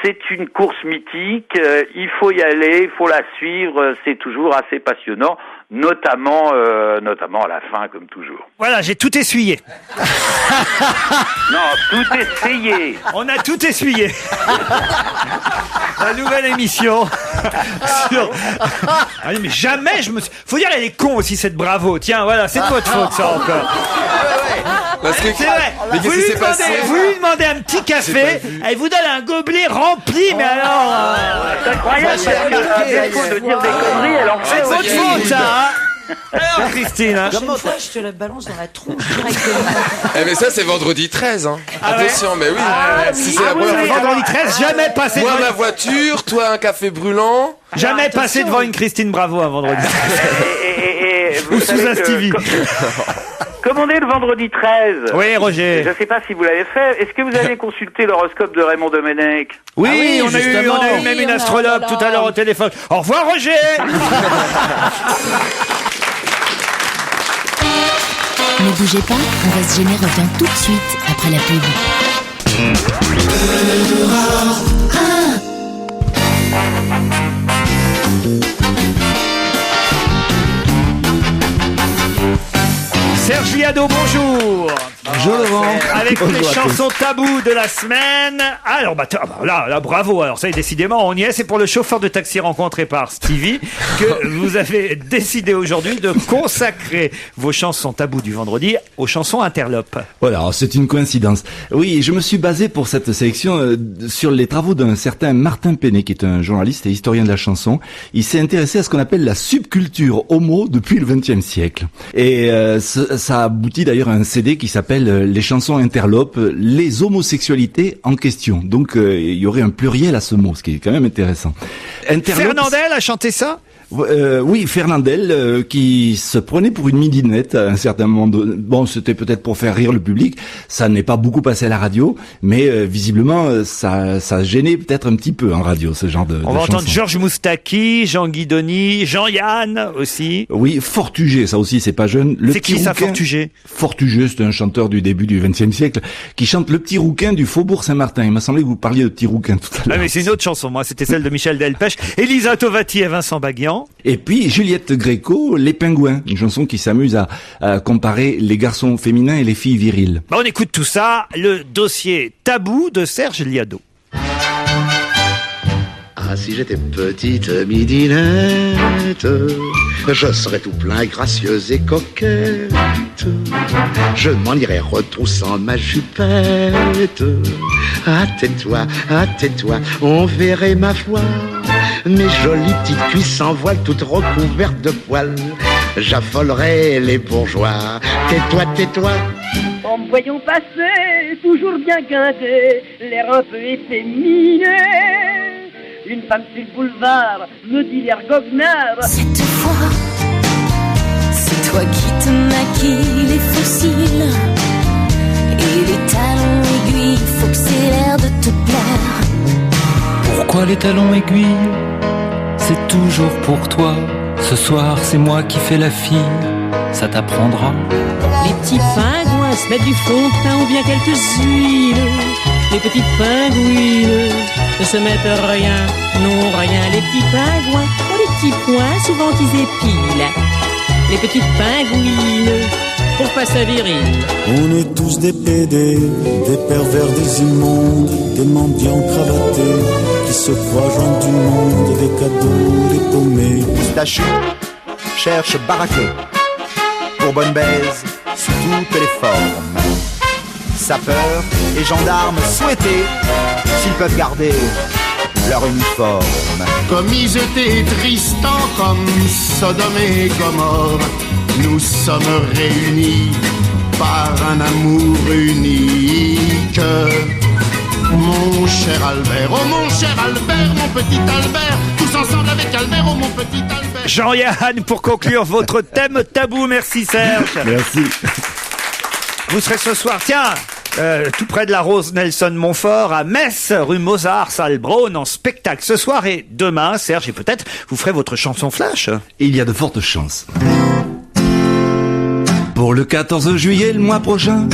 c'est une course mythique, il faut y aller, il faut la suivre, c'est toujours assez passionnant, notamment à la fin comme toujours. Voilà, j'ai tout essuyé. Non, tout essayé. On a tout essuyé. La nouvelle émission sur... Allez, mais jamais je me suis... Faut dire, elle est con aussi, cette Bravo. Tiens, voilà, c'est de votre faute, ça, encore. Parce que... C'est vrai. Mais qu'est-ce qui s'est passé? Vous lui demandez un petit café, elle vous donne un gobelet rempli, mais alors... C'est incroyable, parce qu'à défaut de dire des conneries, elle en fait. C'est de votre faute, ça, hein. Alors, Christine, Une fois, je te la balance dans la tronche directement. Mais ça, c'est vendredi 13, hein. Attention, mais oui. Si c'est la première fois. Vendredi 13, jamais passé Moi, devant ma voiture, toi, un café brûlant. Jamais passé devant une Christine Bravo un vendredi 13. Ou sous un Stevie. Comme on est le vendredi 13. Oui, Roger. Je ne sais pas si vous l'avez fait. Est-ce que vous avez consulté l'horoscope de Raymond Domenech? Oui, on a eu même une astrologue tout à l'heure au téléphone. Au revoir, Roger. Ne bougez pas, On va se gêner revient tout de suite après la pub. Serge Viado, bonjour. Bonjour Laurent. Avec Bonjour les à chansons tabous de la semaine. Alors, là, bravo. Alors, ça y est, décidément, on y est. C'est pour le chauffeur de taxi rencontré par Stevie que vous avez décidé aujourd'hui de consacrer vos chansons tabous du vendredi aux chansons interlopes. Voilà, alors c'est une coïncidence. Oui, je me suis basé pour cette sélection sur les travaux d'un certain Martin Penet, qui est un journaliste et historien de la chanson. Il s'est intéressé à ce qu'on appelle la subculture homo depuis le XXe siècle. Et ça aboutit d'ailleurs à un CD qui s'appelle les chansons interlopes, les homosexualités en question. Donc il y aurait un pluriel à ce mot, ce qui est quand même intéressant. Fernandel a chanté ça? Oui, Fernandel, qui se prenait pour une midinette à un certain moment. Bon, c'était peut-être pour faire rire le public. Ça n'est pas beaucoup passé à la radio, mais visiblement, ça gênait peut-être un petit peu en radio, ce genre de On va chansons. entendre Georges Moustaki, Jean Guidoni, Jean-Yann aussi. Oui, Fortuget, ça aussi, c'est pas jeune. C'est qui ça, Fortuget? Fortuget, c'est un chanteur du début du XXe siècle qui chante Le Petit Rouquin du Faubourg Saint-Martin. Il m'a semblé que vous parliez de Petit Rouquin tout à l'heure. Ah, mais c'est une autre chanson, moi. C'était celle de Michel Delpech, Elisa Tovati et Vincent Baguian. Et puis Juliette Gréco, Les Pingouins, une chanson qui s'amuse à comparer les garçons féminins et les filles viriles. On écoute tout ça, le dossier tabou de Serge Liado. Ah, si j'étais petite midinette, je serais tout plein gracieuse et coquette. Je m'en irais retroussant ma jupette. Ah, tais-toi, on verrait ma foi. Mes jolies petites cuisses en voile, toutes recouvertes de poils. J'affolerais les bourgeois. Tais-toi. En me voyant passer, toujours bien guindé, l'air un peu efféminé. Une femme sur le boulevard me dit l'air goguenard. Cette fois, c'est toi qui te maquilles les fossiles. Et les talons aiguilles, faut que c'est l'air de te plaire. Pourquoi les talons aiguilles? C'est toujours pour toi. Ce soir, c'est moi qui fais la fille. Ça t'apprendra. Les petits pingouins se mettent du fond de teint ou bien quelques huiles. Les petites pingouines ne se mettent rien, non rien. Les petits pingouins ont les petits points souvent qu'ils épilent. Les petites pingouines pour pas sa virile. On est tous des pédés, des pervers, des immondes, des mendiants cravatés qui se croient gens du monde, des cadeaux, des paumés. Stachu cherche baraqué pour bonne baise sous toutes les formes. Sapeurs et gendarmes souhaités s'ils peuvent garder leur uniforme. Comme ils étaient tristants comme Sodome et Gomorre, nous sommes réunis par un amour unique. Mon cher Albert, oh mon cher Albert, mon petit Albert, tous ensemble avec Albert, oh mon petit Albert. Jean-Yann, pour conclure votre thème tabou, merci Serge. Merci. Vous serez ce soir, tiens, tout près de la Rose Nelson Montfort, à Metz, rue Mozart, salle Braun, en spectacle ce soir et demain, Serge, et peut-être vous ferez votre chanson flash. Il y a de fortes chances. Pour le 14 juillet, le mois prochain,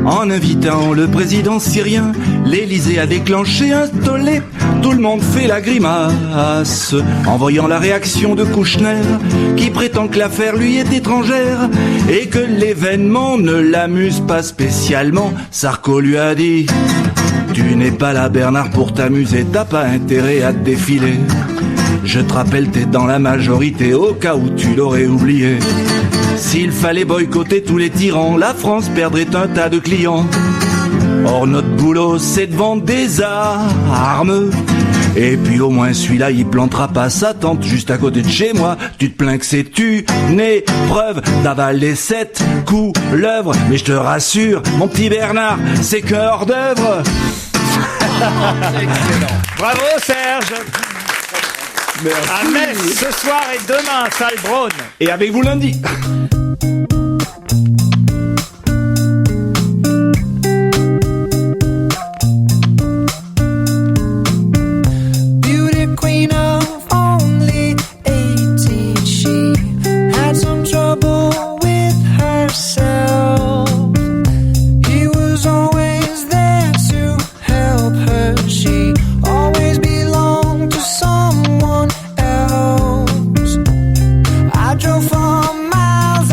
en invitant le président syrien, l'Élysée a déclenché un tollé. Tout le monde fait la grimace en voyant la réaction de Kouchner, qui prétend que l'affaire lui est étrangère et que l'événement ne l'amuse pas spécialement. Sarko lui a dit: tu n'es pas là, Bernard, pour t'amuser, t'as pas intérêt à te défiler. Je te rappelle, t'es dans la majorité au cas où tu l'aurais oublié. S'il fallait boycotter tous les tyrans, la France perdrait un tas de clients. Or notre boulot c'est de vendre des armes. Et puis au moins celui-là il plantera pas sa tente juste à côté de chez moi. Tu te plains que c'est une épreuve d'avaler 7 couleuvres. Mais je te rassure mon petit Bernard, c'est que hors d'œuvre. Excellent. Bravo Serge. Merci. À Metz ce soir et demain, salle Braun. Et avec vous lundi. Beauty queen of only 18, she had some trouble with herself. He was always there to help her. She always belonged to someone else. I drove for miles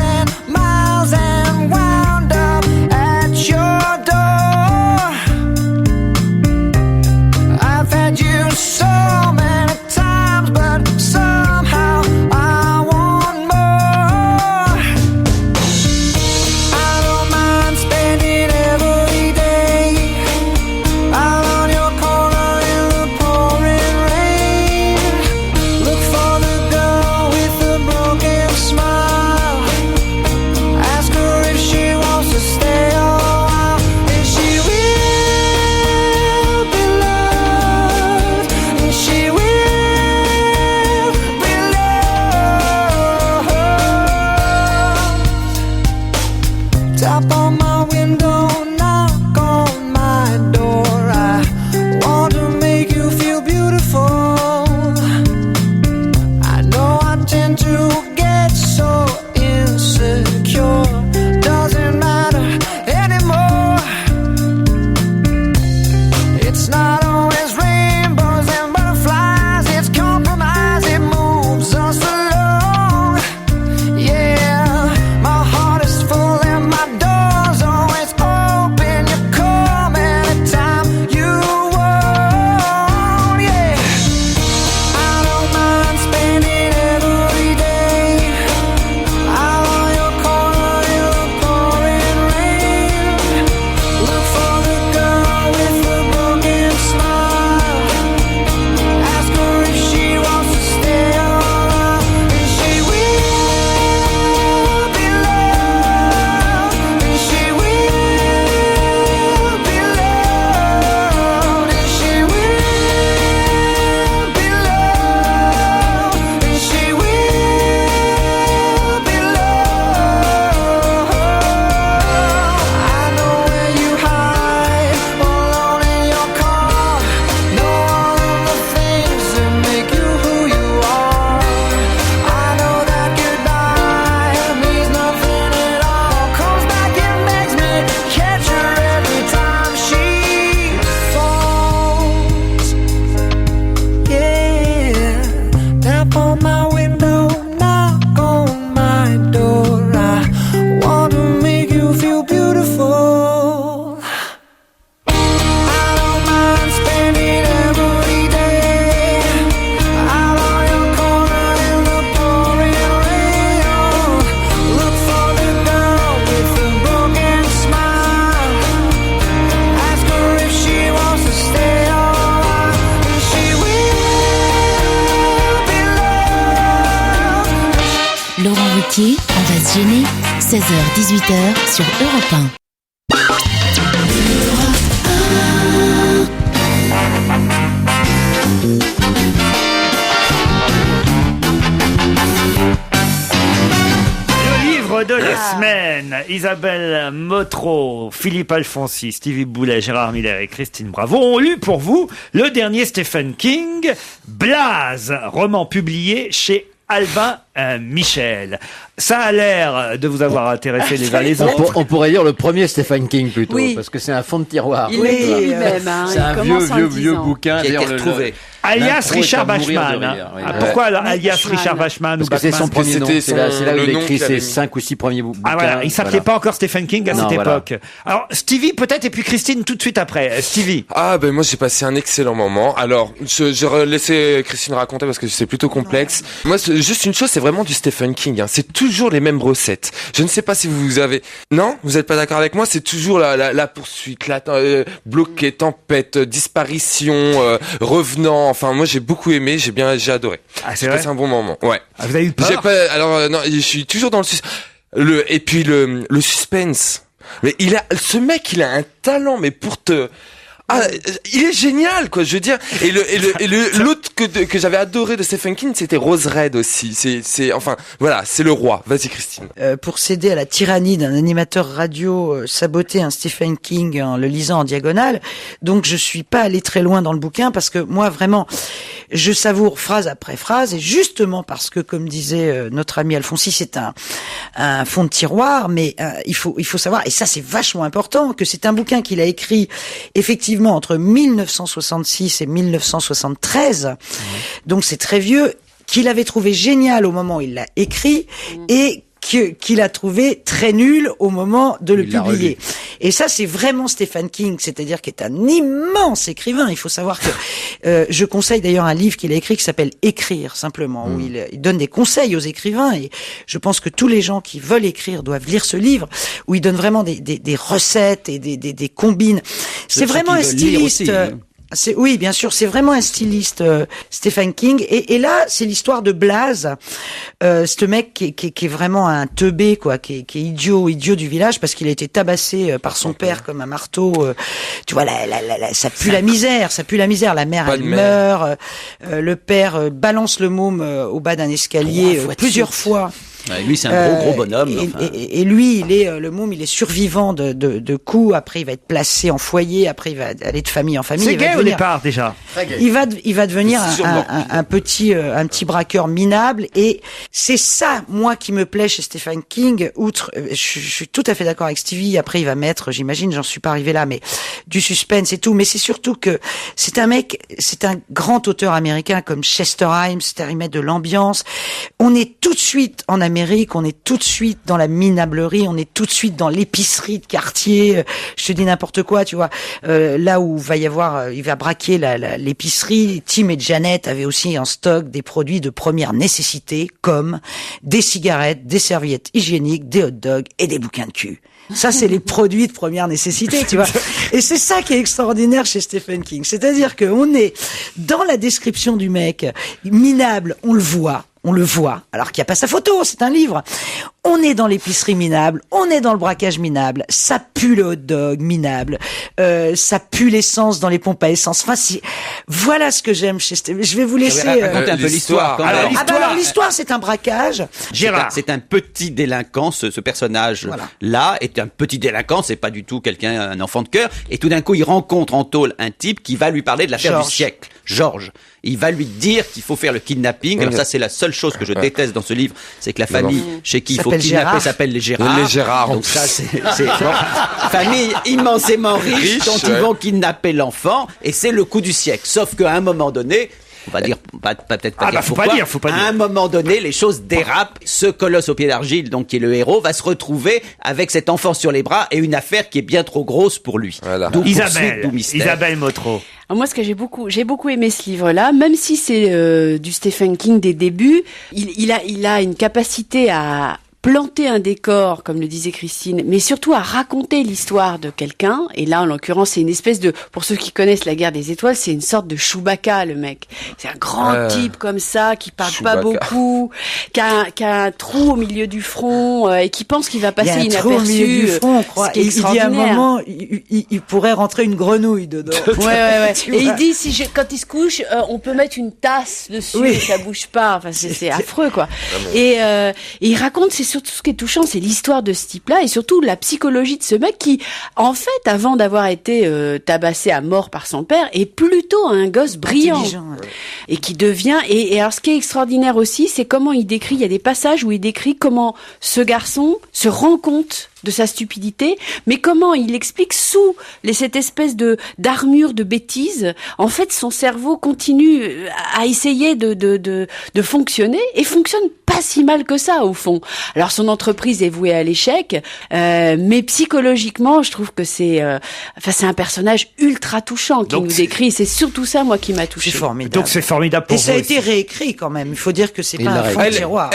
Ruquier, on va se gêner. 16h-18h sur Europe 1. De la semaine, Isabelle Motro, Philippe Alfonsi, Stevie Boulet, Gérard Miller et Christine Bravo ont lu pour vous le dernier Stephen King, Blaze, roman publié chez Albin Michel. Ça a l'air de vous avoir intéressé les uns les autres. On pourrait dire le premier Stephen King plutôt, Oui. parce que c'est un fond de tiroir. Il l'a dit lui-même. Hein, c'est un vieux bouquin. Qui a été retrouvé. Alias Richard Bachman. Pourquoi alias Richard Bachman Parce ou que c'est Bachman son premier nom. C'est là où il écrit ses mis. 5 ou 6 premiers bouquins. Ah voilà, il s'appelait pas encore Stephen King à cette époque. Alors Stevie peut-être et puis Christine tout de suite après. Stevie. Ah ben moi j'ai passé un excellent moment. Alors je laissé Christine raconter parce que c'est plutôt complexe. Moi juste une chose, c'est vraiment du Stephen King. Hein. C'est toujours les mêmes recettes. Je ne sais pas si vous avez. Non, vous êtes pas d'accord avec moi. C'est toujours la poursuite, bloqué, tempête, disparition, revenant. Enfin moi j'ai beaucoup aimé, j'ai adoré. Ah, c'est j'ai vrai. passé un bon moment. Ouais. Ah, vous avez eu peur? Non, je suis toujours dans et puis le suspense. Mais ce mec, il a un talent, mais il est génial, quoi, je veux dire. Et l'autre que j'avais adoré de Stephen King, c'était Rose Red aussi. Enfin, voilà, c'est le roi. Vas-y, Christine. Pour céder à la tyrannie d'un animateur radio, saboter un Stephen King en le lisant en diagonale. Donc, je suis pas allé très loin dans le bouquin parce que moi, vraiment, je savoure phrase après phrase et justement parce que, comme disait notre ami Alfonsi, c'est un fond de tiroir, mais il faut savoir, et ça c'est vachement important, que c'est un bouquin qu'il a écrit effectivement entre 1966 et 1973, donc c'est très vieux, qu'il avait trouvé génial au moment où il l'a écrit et qu'il a trouvé très nul au moment de le publier. Et ça, c'est vraiment Stephen King, c'est-à-dire qu'il est un immense écrivain. Il faut savoir que je conseille d'ailleurs un livre qu'il a écrit qui s'appelle Écrire, simplement, où il donne des conseils aux écrivains. Et je pense que tous les gens qui veulent écrire doivent lire ce livre, où il donne vraiment des recettes et des combines. C'est vraiment un styliste. Oui, bien sûr, c'est vraiment un styliste, Stephen King. Et là, c'est l'histoire de Blaze, ce mec qui est vraiment un teubé, quoi, qui est idiot du village parce qu'il a été tabassé par son père comme un marteau. Tu vois, ça pue la misère, La mère, elle meurt. Le père balance le môme au bas d'un escalier plusieurs fois. Ouais, lui, c'est un gros bonhomme. Et lui, le môme, il est survivant de coups. Après, il va être placé en foyer. Après, il va aller de famille en famille. C'est gay au départ, déjà. Il va devenir un petit braqueur minable. Et c'est ça, moi, qui me plaît chez Stephen King. Outre, je suis tout à fait d'accord avec Stevie. Après, il va mettre, j'imagine, j'en suis pas arrivé là, mais du suspense et tout. Mais c'est surtout que c'est un grand auteur américain comme Chester Himes. C'est-à-dire, il met de l'ambiance. On est tout de suite en Amérique, on est tout de suite dans la minablerie, on est tout de suite dans l'épicerie de quartier. Je te dis n'importe quoi, tu vois. Là où il va braquer l'épicerie. Tim et Janet avaient aussi en stock des produits de première nécessité, comme des cigarettes, des serviettes hygiéniques, des hot dogs et des bouquins de cul. Ça, c'est les produits de première nécessité, tu vois. Et c'est ça qui est extraordinaire chez Stephen King. C'est-à-dire qu'on est dans la description du mec minable, on le voit, alors qu'il n'y a pas sa photo, c'est un livre. On est dans l'épicerie minable, on est dans le braquage minable, ça pue le hot dog minable, ça pue l'essence dans les pompes à essence. Enfin, voilà ce que j'aime chez Stephen. Je vais vous laisser raconter un peu l'histoire. Alors l'histoire, c'est un braquage. Gérard, c'est un petit délinquant. Ce personnage-là est un petit délinquant. C'est pas du tout un enfant de cœur. Et tout d'un coup, il rencontre en tôle un type qui va lui parler de l'affaire du siècle, Georges. Il va lui dire qu'il faut faire le kidnapping. Alors ça, c'est la seule chose que je déteste dans ce livre, c'est que la famille chez qui il faut kidnapper s'appelle les Gérard. Les Gérard. Donc ça, c'est famille immensément riche dont ils vont kidnapper l'enfant, et c'est le coup du siècle. Sauf qu'à un moment donné, on va dire, peut-être pas dire pourquoi. Faut pas dire. À un moment donné, les choses dérapent. Ce colosse au pied d'argile, donc qui est le héros, va se retrouver avec cet enfant sur les bras et une affaire qui est bien trop grosse pour lui. Voilà. Isabelle Motro. Alors moi, j'ai beaucoup aimé ce livre-là, même si c'est du Stephen King des débuts. Il a une capacité à planter un décor, comme le disait Christine, mais surtout à raconter l'histoire de quelqu'un. Et là, en l'occurrence, c'est une espèce de, pour ceux qui connaissent la guerre des étoiles, c'est une sorte de Chewbacca, le mec. C'est un grand type comme ça, qui parle pas beaucoup, qui a un trou au milieu du front, et qui pense qu'il va passer inaperçu. Il y a un trou au milieu du front, on croit. Et il dit à un moment, il pourrait rentrer une grenouille dedans. Ouais. Et il dit, quand il se couche, on peut mettre une tasse dessus et ça bouge pas. Enfin, c'est affreux, quoi. Et il raconte, c'est surtout ce qui est touchant, c'est l'histoire de ce type-là et surtout la psychologie de ce mec qui, en fait, avant d'avoir été tabassé à mort par son père, est plutôt un gosse brillant et qui devient. Et alors, ce qui est extraordinaire aussi, c'est comment il décrit. Il y a des passages où il décrit comment ce garçon se rend compte de sa stupidité, mais comment il explique sous cette espèce d'armure de bêtises, en fait son cerveau continue à essayer de fonctionner et fonctionne pas si mal que ça au fond. Alors son entreprise est vouée à l'échec, mais psychologiquement je trouve que c'est un personnage ultra touchant qui nous décrit. C'est surtout ça moi qui m'a touché. C'est formidable. Donc c'est formidable pour vous. Et ça a aussi. été réécrit quand même. Il faut dire que c'est pas un fond de tiroir.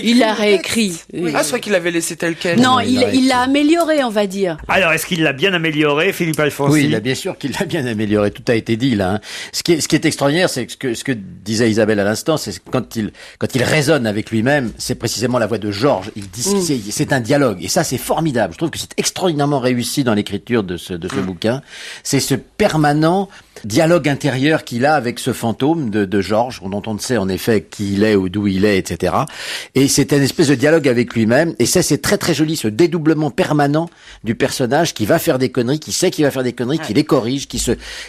Il l'a réécrit. Ah, c'est vrai qu'il l'avait laissé tel quel. Non, il l'a amélioré, on va dire. Alors, est-ce qu'il l'a bien amélioré, Philippe Alfonsi? Oui, bien sûr qu'il l'a bien amélioré. Tout a été dit là. Hein. Ce qui est extraordinaire, c'est ce que disait Isabelle à l'instant, c'est quand il raisonne avec lui-même, c'est précisément la voix de Georges. Il dit c'est un dialogue, et ça c'est formidable. Je trouve que c'est extraordinairement réussi dans l'écriture de ce bouquin. C'est ce permanent dialogue intérieur qu'il a avec ce fantôme de Georges, dont on ne sait en effet qui il est ou d'où il est, etc. Et c'est une espèce de dialogue avec lui-même. Et ça, c'est très très joli, ce dédoublement permanent du personnage qui va faire des conneries, qui sait qu'il va faire des conneries, qui les corrige,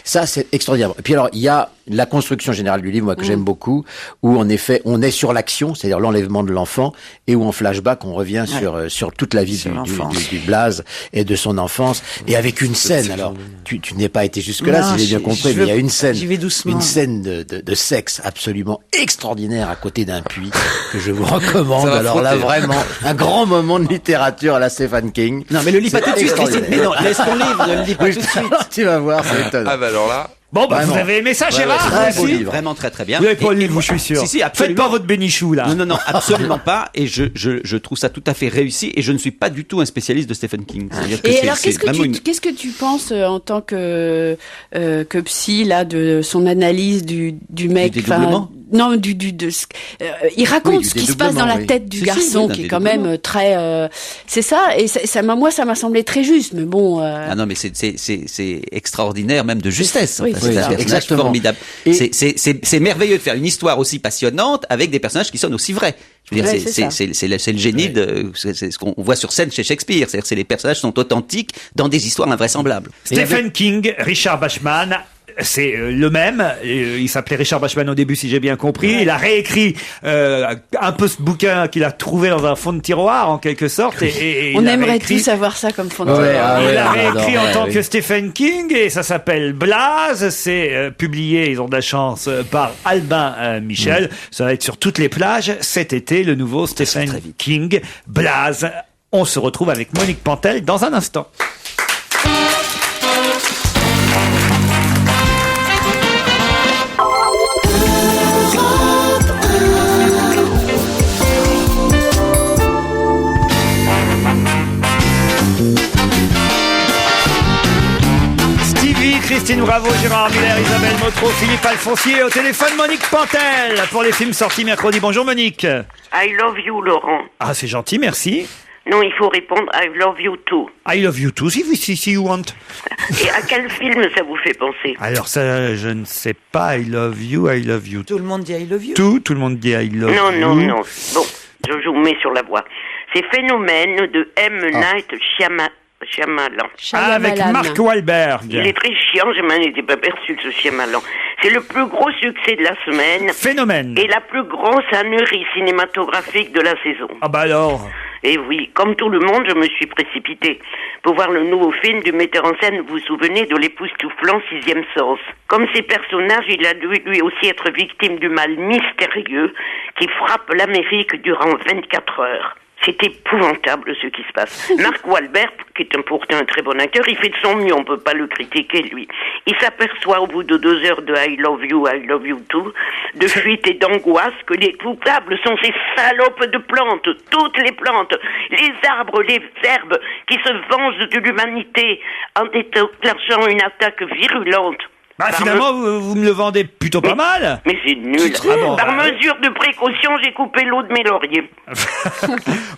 ça c'est extraordinaire. Et puis alors, il y a la construction générale du livre, moi que j'aime beaucoup, où en effet on est sur l'action, c'est-à-dire l'enlèvement de l'enfant, et où en flashback on revient sur toute la vie du Blaze et de son enfance, et avec une scène. Alors, tu n'es pas été jusque là, si j'ai bien compris, mais il y a une scène, de sexe absolument extraordinaire à côté d'un puits que je vous recommande. Alors là, vraiment, un grand moment de littérature à la Stephen King. Non, mais le lis pas tout de suite, Christine. Mais non, laisse ton livre, ne le lis pas tout de suite. Tu vas voir, c'est étonnant. Ah bah alors là. Bon, vous avez aimé ça, Gérard? Très beau livre. Vraiment très très bien. Vous n'avez pas lu, je suis sûr. Si, absolument. Faites pas votre bénichou, là. Non, absolument pas. Et je trouve ça tout à fait réussi. Et je ne suis pas du tout un spécialiste de Stephen King. Et alors, qu'est-ce que tu penses en tant que psy, là, de son analyse du mec? Non, il raconte ce qui se passe dans la tête du garçon, qui est quand même très. C'est ça. Et ça m'a semblé très juste. Mais bon. Ah non, mais c'est extraordinaire, même de justesse. Oui, c'est un personnage formidable. C'est merveilleux de faire une histoire aussi passionnante avec des personnages qui sonnent aussi vrais. Je veux dire, c'est le génie c'est ce qu'on voit sur scène chez Shakespeare. C'est-à-dire que les personnages sont authentiques dans des histoires invraisemblables. Stephen King, Richard Bachman. C'est le même. Il s'appelait Richard Bachman au début, si j'ai bien compris. Il a réécrit un peu ce bouquin qu'il a trouvé dans un fond de tiroir, en quelque sorte. Et on aimerait tous avoir ça comme fond de tiroir. Il a réécrit en tant que Stephen King, et ça s'appelle Blaze. C'est publié, ils ont de la chance, par Albin Michel. Ça va être sur toutes les plages cet été, le nouveau Stephen King, Blaze. On se retrouve avec Monique Pantel dans un instant. Christine Bravo, Gérard Miller, Isabelle Motro, Philippe Alfonsi et au téléphone Monique Pantel pour les films sortis mercredi. Bonjour Monique. I love you Laurent. Ah c'est gentil, merci. Non, il faut répondre I love you too. I love you too, si you want. Et à quel film ça vous fait penser? Alors ça, je ne sais pas. I love you too. Tout le monde dit I love you. Tout le monde dit I love you. Non. Bon, je vous mets sur la voie. C'est Phénomène de M. Night Shyamalan. Avec Mark Wahlberg. Il est très chiant, je m'en étais pas perçu de ce Shyamalan. C'est le plus gros succès de la semaine. Phénomène. Et la plus grosse ânerie cinématographique de la saison. Ah bah alors. Et oui, comme tout le monde, je me suis précipitée pour voir le nouveau film du metteur en scène, vous vous souvenez, de l'époustouflant Sixième Sens. Comme ces personnages, il a dû lui aussi être victime du mal mystérieux qui frappe l'Amérique durant 24 heures. C'est épouvantable ce qui se passe. Mark Wahlberg, qui est pourtant un très bon acteur, il fait de son mieux, on peut pas le critiquer lui. Il s'aperçoit au bout de 2 heures de I love you too, de fuite et d'angoisse que les coupables sont ces salopes de plantes, toutes les plantes, les arbres, les herbes, qui se vengent de l'humanité en déclenchant une attaque virulente. Finalement, vous me le vendez plutôt pas mal. Mais c'est nul. Par mesure de précaution, j'ai coupé l'eau de mes lauriers.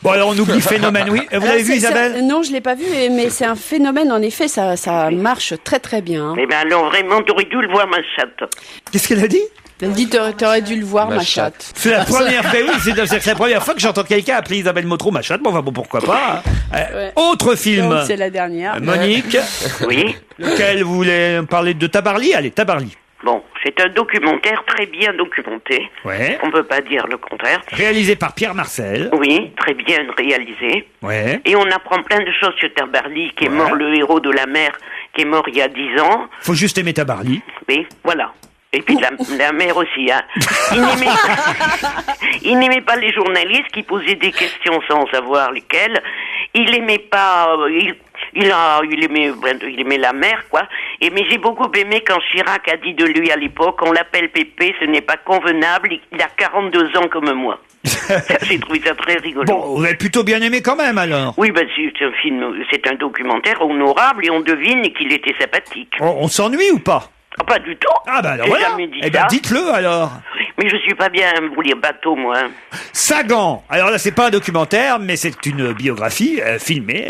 Bon, alors on oublie Phénomène, oui. Vous l'avez vu, Isabelle? Non, je l'ai pas vu, mais c'est un phénomène, en effet, ça marche très très bien. Hein. Eh bien alors, vraiment, t'aurais dû le voir, ma chatte. Qu'est-ce qu'elle a dit? Elle dit t'aurais dû le voir, ma chatte. C'est la première fois, oui, c'est la première fois que j'entends quelqu'un appeler Isabelle Motro ma chatte. Bon, enfin, bon, pourquoi pas. Ouais. Autre film. Donc, c'est la dernière. Monique. Oui. Lequel vous voulez parler de Tabarly? Allez, Tabarly. Bon, c'est un documentaire très bien documenté. Ouais. On peut pas dire le contraire. Réalisé par Pierre Marcel. Oui, très bien réalisé. Ouais. Et on apprend plein de choses sur Tabarly, qui est mort, le héros de la mer, qui est mort il y a 10 ans. Faut juste aimer Tabarly. Oui, voilà. Et puis la mère aussi, hein. Il n'aimait pas les journalistes qui posaient des questions sans savoir lesquelles. Il aimait pas, il aimait la mère, quoi. Mais j'ai beaucoup aimé quand Chirac a dit de lui à l'époque, on l'appelle Pépé, ce n'est pas convenable, il a 42 ans comme moi. J'ai trouvé ça très rigolo. Bon, vous avez plutôt bien aimé quand même, alors. Oui, c'est un film, c'est un documentaire honorable et on devine qu'il était sympathique. On s'ennuie ou pas? Ah, pas du tout. Ah bah alors J'ai voilà. jamais dit Eh ben ça. dites-le alors. Mais je suis pas bien pour les bateaux, moi. Sagan. Alors là, c'est pas un documentaire, mais c'est une biographie filmée.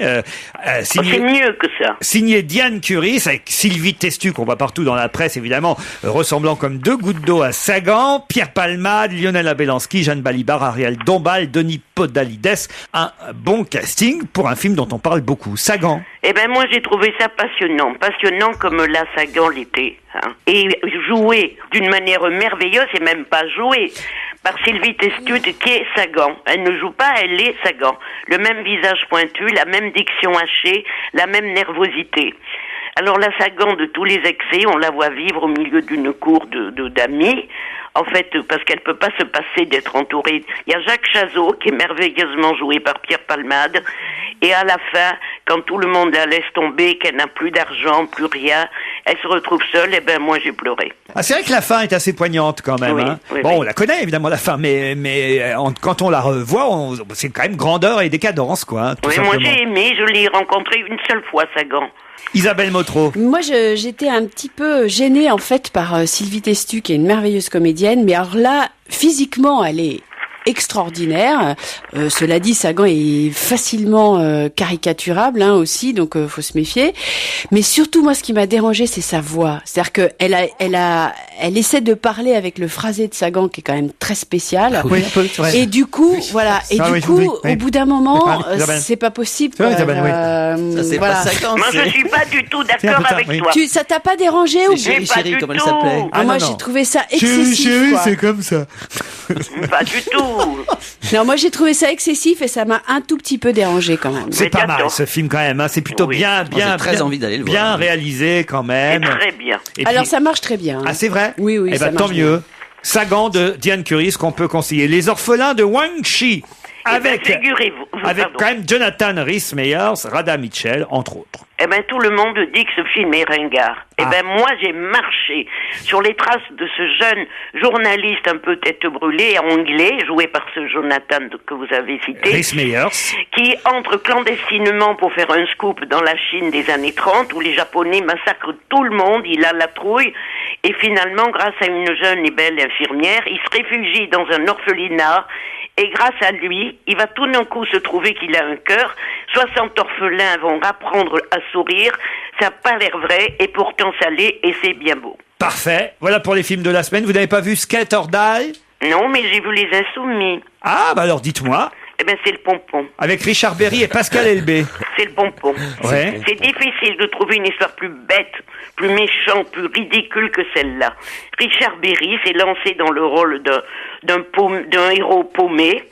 Signée, c'est mieux que ça. Signée Diane Curis, avec Sylvie Testu, qu'on voit partout dans la presse, évidemment, ressemblant comme 2 gouttes d'eau à Sagan, Pierre Palmade, Lionel Abelanski, Jeanne Balibar, Ariel Dombal, Denis Podalides. Un bon casting pour un film dont on parle beaucoup. Sagan. Eh ben moi j'ai trouvé ça passionnant comme la Sagan l'était, hein. Et joué d'une manière merveilleuse, et même pas joué par Sylvie Testu qui est Sagan. Elle ne joue pas, elle est Sagan. Le même visage pointu, la même diction hachée, la même nervosité. Alors la Sagan de tous les excès, on la voit vivre au milieu d'une cour d'amis. En fait, parce qu'elle peut pas se passer d'être entourée. Il y a Jacques Chazot, qui est merveilleusement joué par Pierre Palmade. Et à la fin, quand tout le monde la laisse tomber, qu'elle n'a plus d'argent, plus rien, elle se retrouve seule, et ben moi j'ai pleuré. Ah, c'est vrai que la fin est assez poignante quand même. Oui, hein. oui, bon, oui. on la connaît évidemment la fin, mais quand on la revoit, c'est quand même grandeur et décadence, quoi. Hein, tout Oui, simplement. moi j'ai aimé, je l'ai rencontré une seule fois, Sagan. Isabelle Motro. Moi, j'étais un petit peu gênée, en fait, par Sylvie Testu, qui est une merveilleuse comédienne. Mais alors là, physiquement, elle est extraordinaire. Cela dit, Sagan est facilement caricaturable aussi, donc faut se méfier. Mais surtout, moi, ce qui m'a dérangé, c'est sa voix. C'est-à-dire que elle essaie de parler avec le phrasé de Sagan, qui est quand même très spécial. Oui, un peu, c'est vrai. Et du coup, voilà. Et Ça, du oui, coup, oui. au bout d'un moment, Isabelle. c'est pas possible. C'est vrai, quoi. Isabelle, oui. Ça, c'est voilà. pas Sagan. Moi je suis pas du tout d'accord avec oui. toi. Ça t'a pas dérangé ou Chérie, pas du comment elle tout. s'appelait? Ah, moi, non, j'ai non. trouvé ça excessif. quoi. c'est comme ça. Pas du tout. Non, moi j'ai trouvé ça excessif et ça m'a un tout petit peu dérangé quand même. C'est Mais pas mal j'adore. ce film quand même. Hein. C'est plutôt Oui. bien, j'ai très envie d'aller le voir. bien réalisé quand C'est même. très bien. Et Alors puis- ça marche très bien. Ah, c'est vrai? Oui, oui, Eh ça ben, tant marche mieux. Sagan de Diane Curis qu'on peut conseiller. Les orphelins de Wang Chi. Avec, figurez-vous, avec pardon. quand même Jonathan Rhys-Meyers, Radha Mitchell, entre autres. Eh ben, tout le monde dit que ce film est ringard. Eh ben, moi, j'ai marché sur les traces de ce jeune journaliste un peu tête brûlée, anglais, joué par ce Jonathan que vous avez cité, Rhys-Meyers. qui entre clandestinement pour faire un scoop dans la Chine des années 30, où les Japonais massacrent tout le monde, il a la trouille, et finalement, grâce à une jeune et belle infirmière, il se réfugie dans un orphelinat, et grâce à lui, il va tout d'un coup se trouver qu'il a un cœur. 60 orphelins vont apprendre à sourire. Ça n'a pas l'air vrai, et pourtant ça l'est, et c'est bien beau. Parfait. Voilà pour les films de la semaine. Vous n'avez pas vu Skate or Die? Non, mais j'ai vu Les Insoumis. Ah, bah alors dites-moi. Eh ben, c'est le pompon. Avec Richard Berry et Pascal Elbé. C'est le pompon. Ouais. C'est difficile de trouver une histoire plus bête, plus méchante, plus ridicule que celle-là. Richard Berry s'est lancé dans le rôle d'un héros paumé.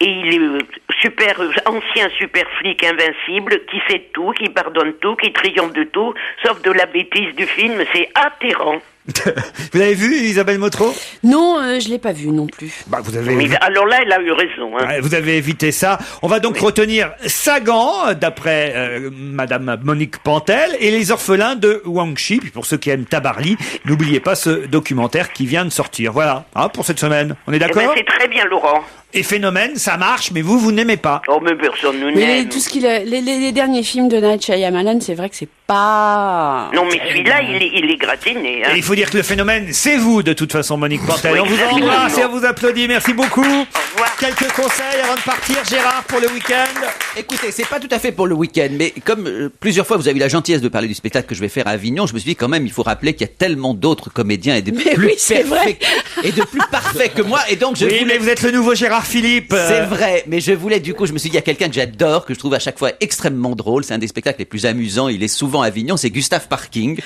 Et il est ancien super flic invincible, qui sait tout, qui pardonne tout, qui triomphe de tout, sauf de la bêtise du film. C'est atterrant. Vous l'avez vu, Isabelle Motro? Non, je l'ai pas vu non plus. Bah, vous avez. Mais alors là, elle a eu raison. Hein. Vous avez évité ça. On va donc retenir Sagan, d'après Madame Monique Pantel, et les orphelins de Guangxi. Puis pour ceux qui aiment Tabarly, n'oubliez pas ce documentaire qui vient de sortir. Voilà, pour cette semaine. On est d'accord? Eh ben, c'est très bien, Laurent. Et Phénomène, ça marche, mais vous n'aimez pas. Oh, mais personne ne Mais n'aime. tout ce qu'il a, les derniers films de Night Shyamalan, c'est vrai que c'est pas. Non, mais celui-là, il est gratiné. Hein. Et il faut dire que le Phénomène, c'est vous, de toute façon, Monique Pantel. Oui, on vous absolument. embrasse et on vous applaudit. Merci beaucoup. Au revoir. Quelques conseils avant de partir, Gérard, pour le week-end? Écoutez, c'est pas tout à fait pour le week-end, mais comme plusieurs fois vous avez eu la gentillesse de parler du spectacle que je vais faire à Avignon, je me suis dit quand même, il faut rappeler qu'il y a tellement d'autres comédiens et de Mais plus oui, c'est vrai. et de plus parfaits que moi, et donc je Oui, voulais... mais vous êtes le nouveau Gérard Philippe. C'est vrai, mais je voulais, du coup, je me suis dit, il y a quelqu'un que j'adore, que je trouve à chaque fois extrêmement drôle, c'est un des spectacles les plus amusants, il est souvent à Avignon, c'est Gustave Parking,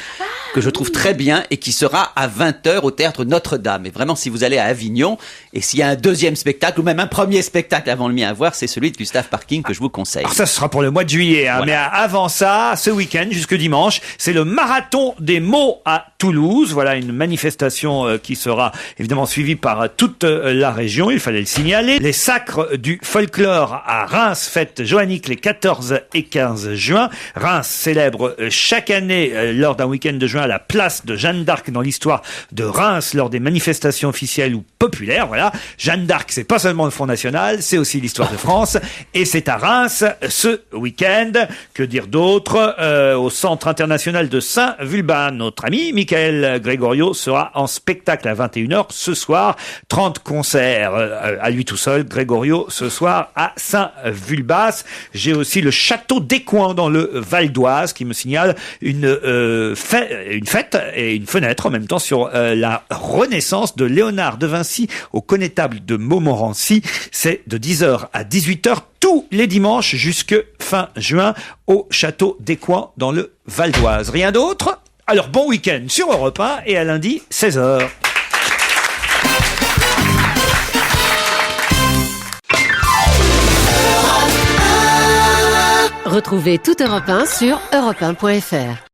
que je trouve très bien, et qui sera à 20h au Théâtre Notre-Dame. Et vraiment, si vous allez à Avignon, et s'il y a un deuxième spectacle, ou même un premier spectacle avant le mien à voir, c'est celui de Gustave Parking que je vous conseille. Alors ça, ce sera pour le mois de juillet. Voilà. Mais avant ça, ce week-end, jusque dimanche, c'est le marathon des mots à Toulouse. Voilà une manifestation qui sera évidemment suivie par toute la région. Il fallait le signaler. Les sacres du folklore à Reims fêtent Joannique les 14 et 15 juin. Reims célèbre chaque année, lors d'un week-end de juin, la place de Jeanne d'Arc dans l'histoire de Reims lors des manifestations officielles ou populaires. Voilà. Jeanne d'Arc, c'est pas seulement le Front National, c'est aussi l'histoire de France. Et c'est à Reims ce week-end. Que dire d'autre? Au Centre international de Saint-Vulbas, notre ami Michael Gregorio sera en spectacle à 21h ce soir. 30 concerts à lui tout seul, Gregorio, ce soir à Saint-Vulbas. J'ai aussi le Château d'Écouen dans le Val d'Oise qui me signale une fête et une fenêtre en même temps sur la renaissance de Léonard de Vinci au Connétable de Montmorency. C'est de 10h à 18h tous les dimanches jusque fin juin au Château d'Écouen dans le Val d'Oise. Rien d'autre? Alors bon week-end sur Europe 1 et à lundi 16h. Retrouvez toute Europe 1 sur europe1.fr.